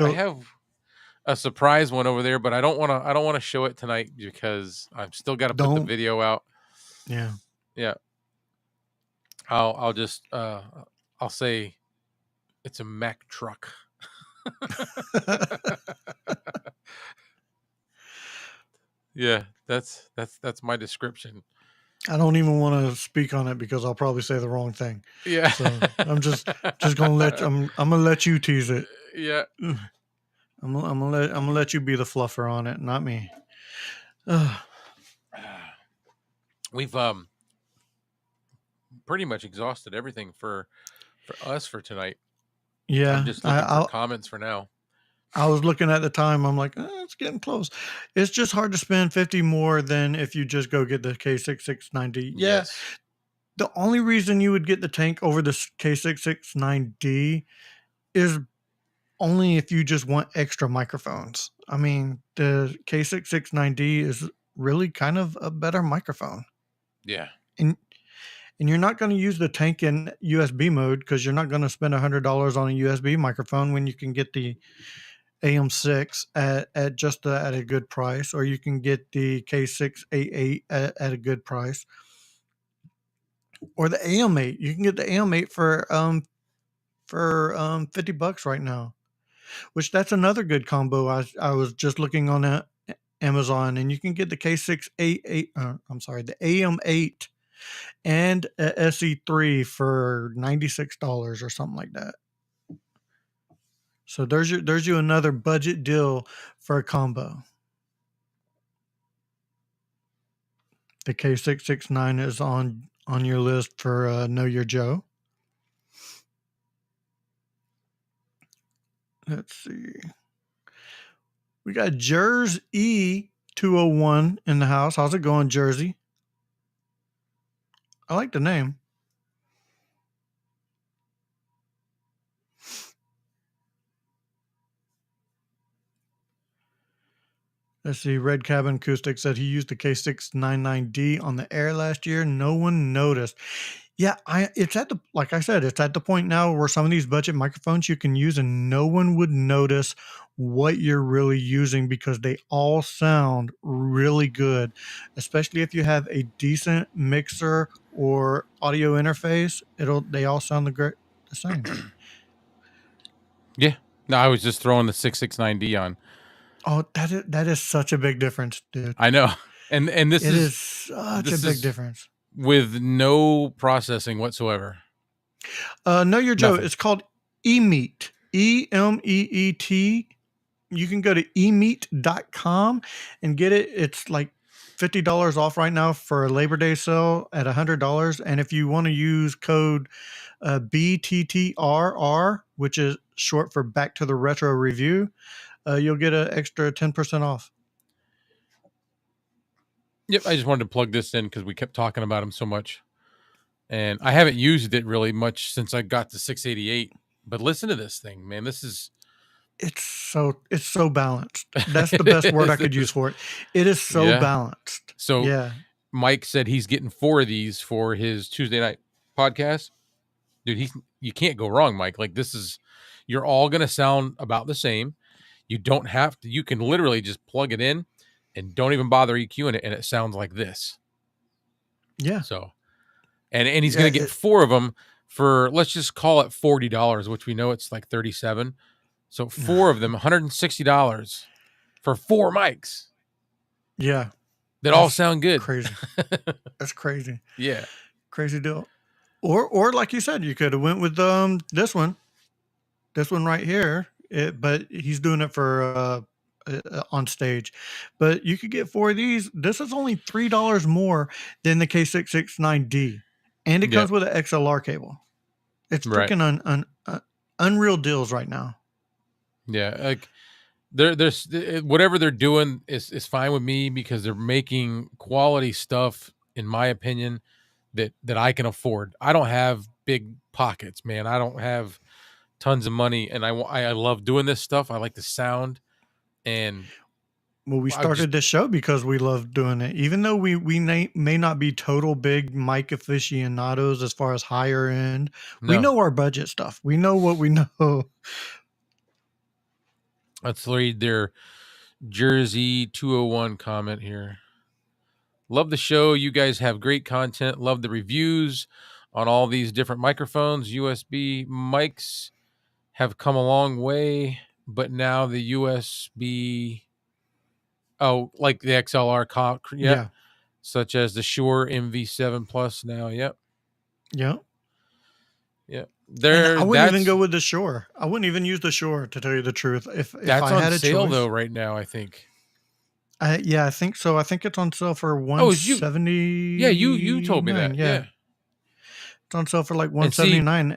a surprise one over there, but I don't want to show it tonight because I've still got to put the video out. Yeah. Yeah. I'll just I'll say it's a Mack truck. Yeah, that's my description. I don't even want to speak on it because I'll probably say the wrong thing. Yeah. So I'm just gonna I'm gonna let you tease it. Yeah. I'm gonna let you be the fluffer on it, not me. We've pretty much exhausted everything for us for tonight. Yeah. I'm just looking for comments for now. I was looking at the time. I'm like, it's getting close. It's just hard to spend 50 more than if you just go get the K669D. Yeah. Yes. The only reason you would get the tank over the K669D is only if you just want extra microphones. I mean, the K669D is really kind of a better microphone. Yeah. And you're not going to use the tank in USB mode because you're not going to spend $100 on a USB microphone when you can get the AM6 at just at a good price, or you can get the K688 at a good price, or the AM8. You can get the AM8 for $50 right now, which that's another good combo. I was just looking on Amazon, and you can get the K688. I'm sorry, the AM8 and a SE3 for $96 or something like that. So there's you another budget deal for a combo. The K669 is on your list for Know Your Joe. Let's see. We got Jersey E201 in the house. How's it going, Jersey? I like the name. Let's see. Red Cabin Acoustic said he used the K699D on the air last year. No one noticed. Yeah, it's at the, like I said, it's at the point now where some of these budget microphones you can use and no one would notice what you're really using because they all sound really good, especially if you have a decent mixer or audio interface. They all sound the same. Yeah. No, I was just throwing the 669D on. Oh, that is such a big difference, dude. I know. And this is such a big difference. With no processing whatsoever. Know Your Joe. It's called eMeet. EMEET. You can go to emeet.com and get it. It's like $50 off right now for a Labor Day sale at $100. And if you want to use code BTTRR, which is short for Back to the Retro Review, you'll get an extra 10% off. Yep, I just wanted to plug this in because we kept talking about him so much. And I haven't used it really much since I got the 688. But listen to this thing, man. It's so balanced. That's the best word I could use for it. It is so balanced. So yeah. Mike said he's getting 4 of these for his Tuesday night podcast. Dude, you can't go wrong, Mike. Like you're all going to sound about the same. You don't have to, you can literally just plug it in and don't even bother EQing it. And it sounds like this. Yeah. So, and he's going to get 4 of them for, let's just call it $40, which we know it's like $37. So 4 of them, $160 for 4 mics. Yeah. That all sound good. Crazy. That's crazy. Yeah. Crazy deal. Or like you said, you could have went with this one right here. But he's doing it for on stage. But you could get 4 of these. This is only $3 more than the K669D, and it Yeah. comes with an XLR cable. It's Right. freaking unreal deals right now. Yeah. Like there's whatever they're doing is fine with me because they're making quality stuff, in my opinion, that I can afford. I don't have big pockets, man. I don't have tons of money, and I love doing this stuff. I like the sound, and Well, we I just started this show because we love doing it. Even though we may not be total big mic aficionados as far as higher end, we no. know our budget stuff. We know what we know. Let's read their Jersey 201 comment here. Love the show. You guys have great content. Love the reviews on all these different microphones. USB mics have come a long way, but now the USB, like the XLR Yeah. such as the Shure MV7 Plus now. Yep. Yeah. Yep. And I wouldn't even That's go with the Shure. I wouldn't even use the Shure, to tell you the truth. If that's I on had a sale choice, though right now, I think. yeah, I think so. I think it's on sale for Oh, is you? Yeah, you told me 179. that. Yeah, Yeah. it's on sale for like And see 179.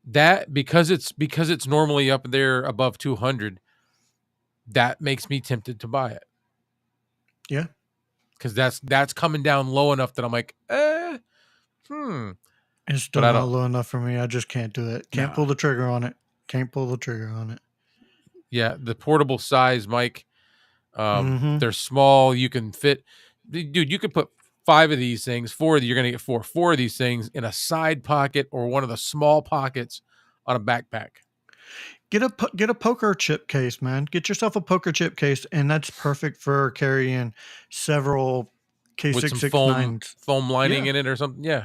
that because it's normally up there above 200, that makes me tempted to buy it. Yeah, Because that's coming down low enough that I'm like, it's but still I not don't. low enough for me. I just can't do it. Can't Nah. pull the trigger on it. Can't pull the trigger on it. Yeah, the portable size mic. Mm-hmm. They're small. You can fit, dude. You could put 5 of these things. 4. You're gonna get 4 of these things in a side pocket or one of the small pockets on a backpack Get a poker chip case, man. Get yourself a poker chip case, and that's perfect for carrying several with some foam K669s. foam lining Yeah, in it or something. Yeah.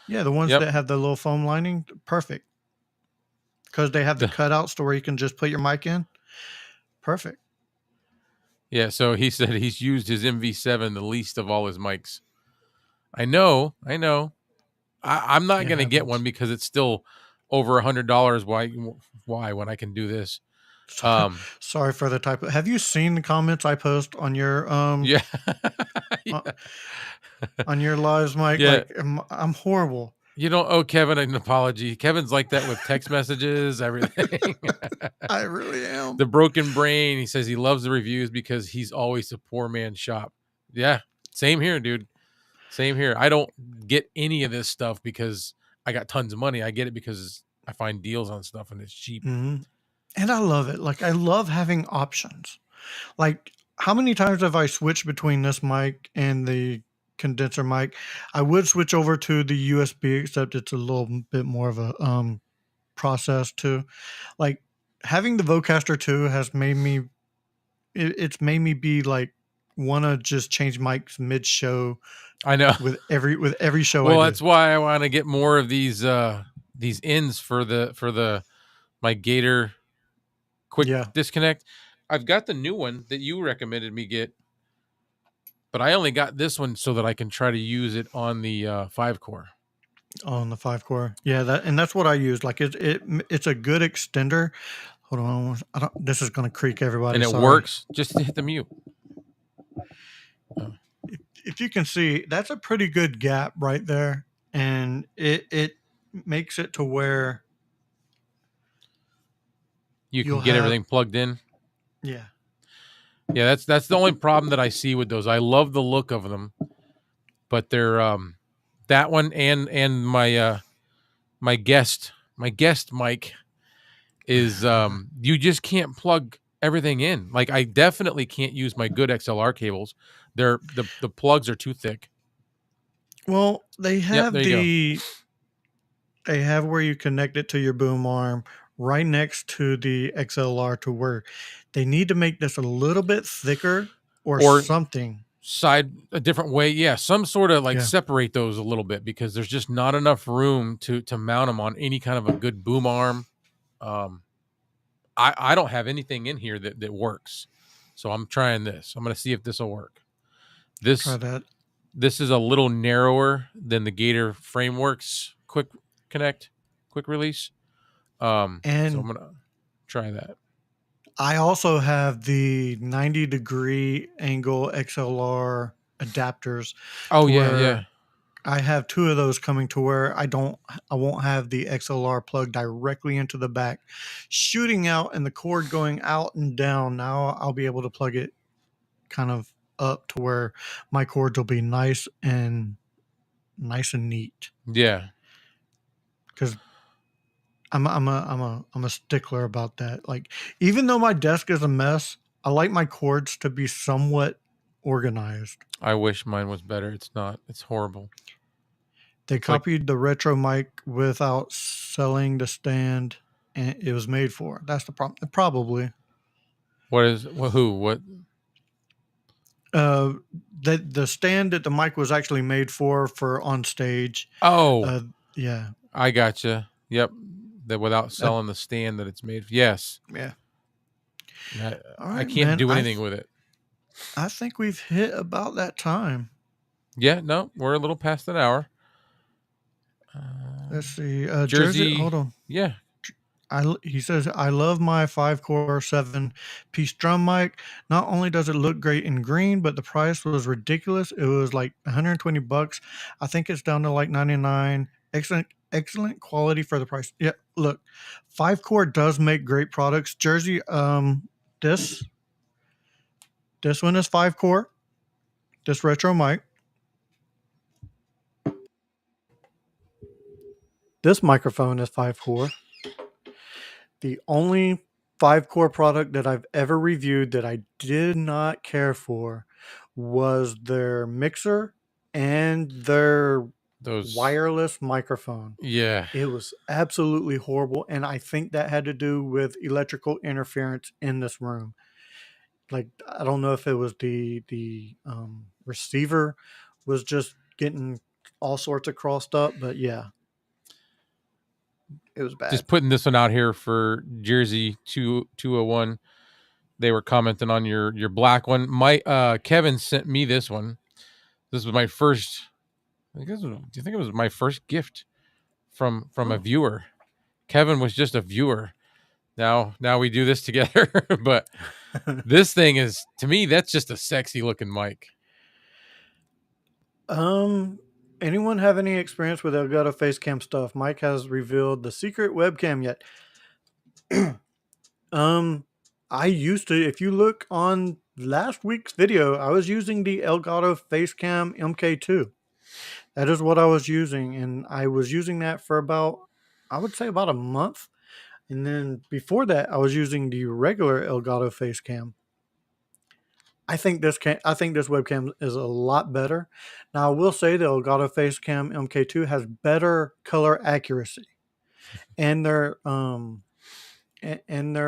yeah, the ones Yep. that have the little foam lining, perfect. Because they have the The- cutouts to where you can just put your mic in. Perfect. yeah. So he said he's used his MV7 the least of all his mics. I know. I'm not It gonna get one happens. because it's still over $100. Why when I can do this? So, sorry for the typo. Have you seen the comments I post on your Yeah. uh, Yeah. on your lives, Mike? Yeah. Like I'm horrible. You don't owe Kevin an apology. Kevin's like that with text messages, everything. I really am. The broken brain. He says he loves the reviews because he's always a poor man's shop. Yeah. Same here, dude. Same here. I don't get any of this stuff because I got tons of money. I get it because I find deals on stuff and it's cheap. Hmm. And I love it. Like I love having options. Like how many times have I switched between this mic and the condenser mic? I would switch over to the USB, except it's a little bit more of a process too. Like having the Vocaster 2 has made me it's made me be like want to just change mics mid show I know. with every show I Well, do. that's why I want to get more of these ends for the my Gator quick Yeah, disconnect. I've got the new one that you recommended me get, but I only got this one so that I can try to use it on the 5 core. on the 5 core. Yeah, that's what I use. Like it's a good extender. Hold on, I don't. This is gonna creak everybody. And it Sorry. works. Just hit the mute. If you can see, that's a pretty good gap right there, and it makes it to where You can you'll get have everything plugged in. yeah. Yeah, that's the only problem that I see with those. I love the look of them, but they're that one and my guest mic is you just can't plug everything in. Like I definitely can't use my good XLR cables. The plugs are too thick. Well, Yep, there you go. they have where you connect it to your boom arm right next to the XLR to where they need to make this a little bit thicker or Or something. side a different way. Yeah, some sort of like Yeah. separate those a little bit because there's just not enough room to mount them on any kind of a good boom arm. Um I don't have anything in here that works. So I'm trying this. I'm going to see if this will work. Try This that. this is a little narrower than the Gator Frameworks quick connect, quick release. So I'm And going to try that. I also have the 90-degree angle XLR adapters Oh to yeah, yeah. where I have two of those coming to where I won't have the XLR plug directly into the back, shooting out and the cord going out and down. Now I'll be able to plug it kind of up to where my cords will be nice and neat. Yeah. Because I'm a stickler about that. Like, even though my desk is a mess, I like my cords to be somewhat organized. I wish mine was better. It's not. It's horrible. They It's like, copied the retro mic without selling the stand and it was made for. That's the problem. Probably. what is who? What? Uh, the stand that the mic was actually made for on stage. Oh, Uh, yeah, I gotcha. Yep. That without that, selling the stand that it's made. Yes. yeah. I, All I right, can't man. do anything with it. I think we've hit about that time. Yeah. No, we're a little past an hour. Let's see. Jersey, hold Jersey. on. Yeah. He says, I love my 5-core 7-piece drum mic. Not only does it look great in green, but the price was ridiculous. It was like $120. I think it's down to like 99. Excellent quality for the price. Yeah, look, 5-core does make great products. Jersey, this this one is 5-core. This retro mic. This microphone is 5-core. The only 5-core product that I've ever reviewed that I did not care for was their mixer and their Those. wireless microphone. Yeah. It was absolutely horrible, and I think that had to do with electrical interference in this room. Like, I don't know if it was the receiver was just getting all sorts of crossed up, but yeah, it was bad. Just putting this one out here for Jersey 201. They were commenting on your black one. My Kevin sent me this one. This was my first. Do you think it was my first gift from a viewer? Kevin was just a viewer. Now we do this together. But this thing is, to me, that's just a sexy looking mic. Anyone have any experience with Elgato Facecam stuff? Mike has revealed the secret webcam yet. I used to, if you look on last week's video, I was using the Elgato Facecam MK2. That is what I was using, and I was using that for about, I would say about a month. And then before that, I was using the regular Elgato Facecam. I think this webcam is a lot better. Now, I will say the Elgato Facecam MK2 has better color accuracy, and their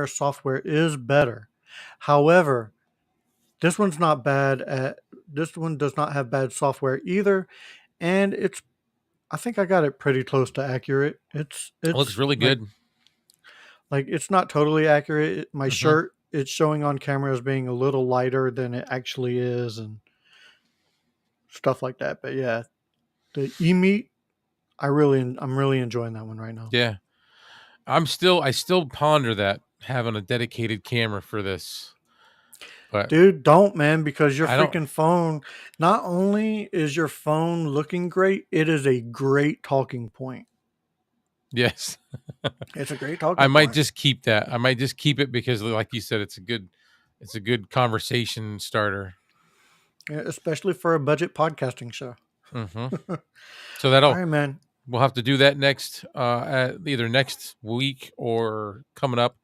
software is better. However, this one's not bad at this one does not have bad software either, and I think I got it pretty close to accurate. It looks It's really good. like it's not totally accurate. My Mm-hmm. shirt, it's showing on camera as being a little lighter than it actually is, and stuff like that. But yeah, the eMeet, I'm really enjoying that one right now. Yeah, I still ponder that, having a dedicated camera for this, but Dude, don't, man, because your I don't. freaking phone, not only is your phone looking great, it is a great talking point. Yes, It's a great I talking might point, just keep that. I might just keep it because, like you said, it's a good conversation starter. especially for a budget podcasting show. Mm-hmm. So All right, man. we'll have to do that next, at either next week or coming up.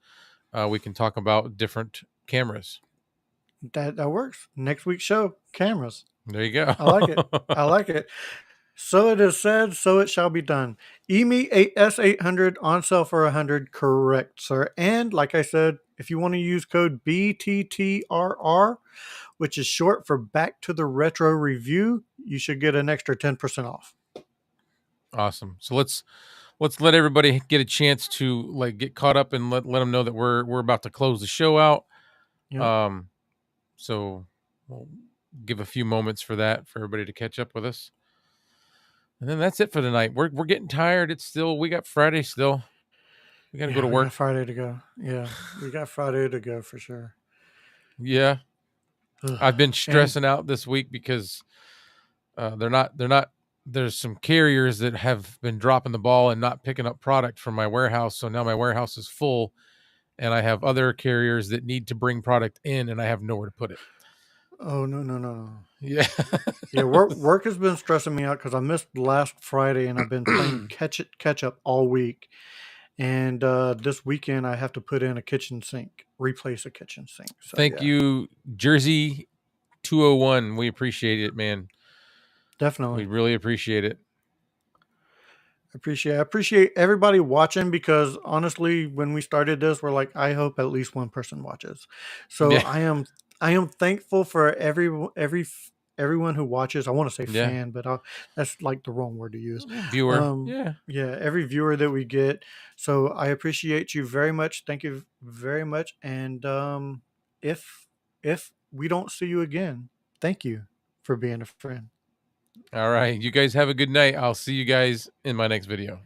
We can talk about different cameras. That works. Next week's show, cameras. There you go. I like it. I like it. So it is said, so it shall be done. EME 8S800 on sale for 100, correct, sir. And like I said, if you want to use code BTTRR, which is short for Back to the Retro Review, you should get an extra 10% off. Awesome. So let's let everybody get a chance to like get caught up and let them know that we're about to close the show out. Yep. So we'll give a few moments for that for everybody to catch up with us. And then that's it for the night. We're getting tired. We got Friday still. We got to go Yeah, to we got work. Friday to go. Yeah, we got Friday to go for sure. Yeah. Ugh. I've been And stressing out this week because they're not there's some carriers that have been dropping the ball and not picking up product from my warehouse. So now my warehouse is full and I have other carriers that need to bring product in and I have nowhere to put it. oh no no no no. Yeah. Yeah, work has been stressing me out because I missed last Friday and I've been playing catch up all week. And this weekend I have to put in a kitchen sink, replace a kitchen sink. So Thank yeah, you, Jersey 201. We appreciate it, man. We definitely. really appreciate it. I appreciate everybody watching because honestly, when we started this, we're like, I hope at least one person watches. So Yeah. I am thankful for everyone who watches. I want to say Yeah. fan, but that's like the wrong word to use. Viewer. Yeah. Yeah, every viewer that we get. So I appreciate you very much. Thank you very much. And if if we don't see you again, thank you for being a friend. All right. You guys have a good night. I'll see you guys in my next video.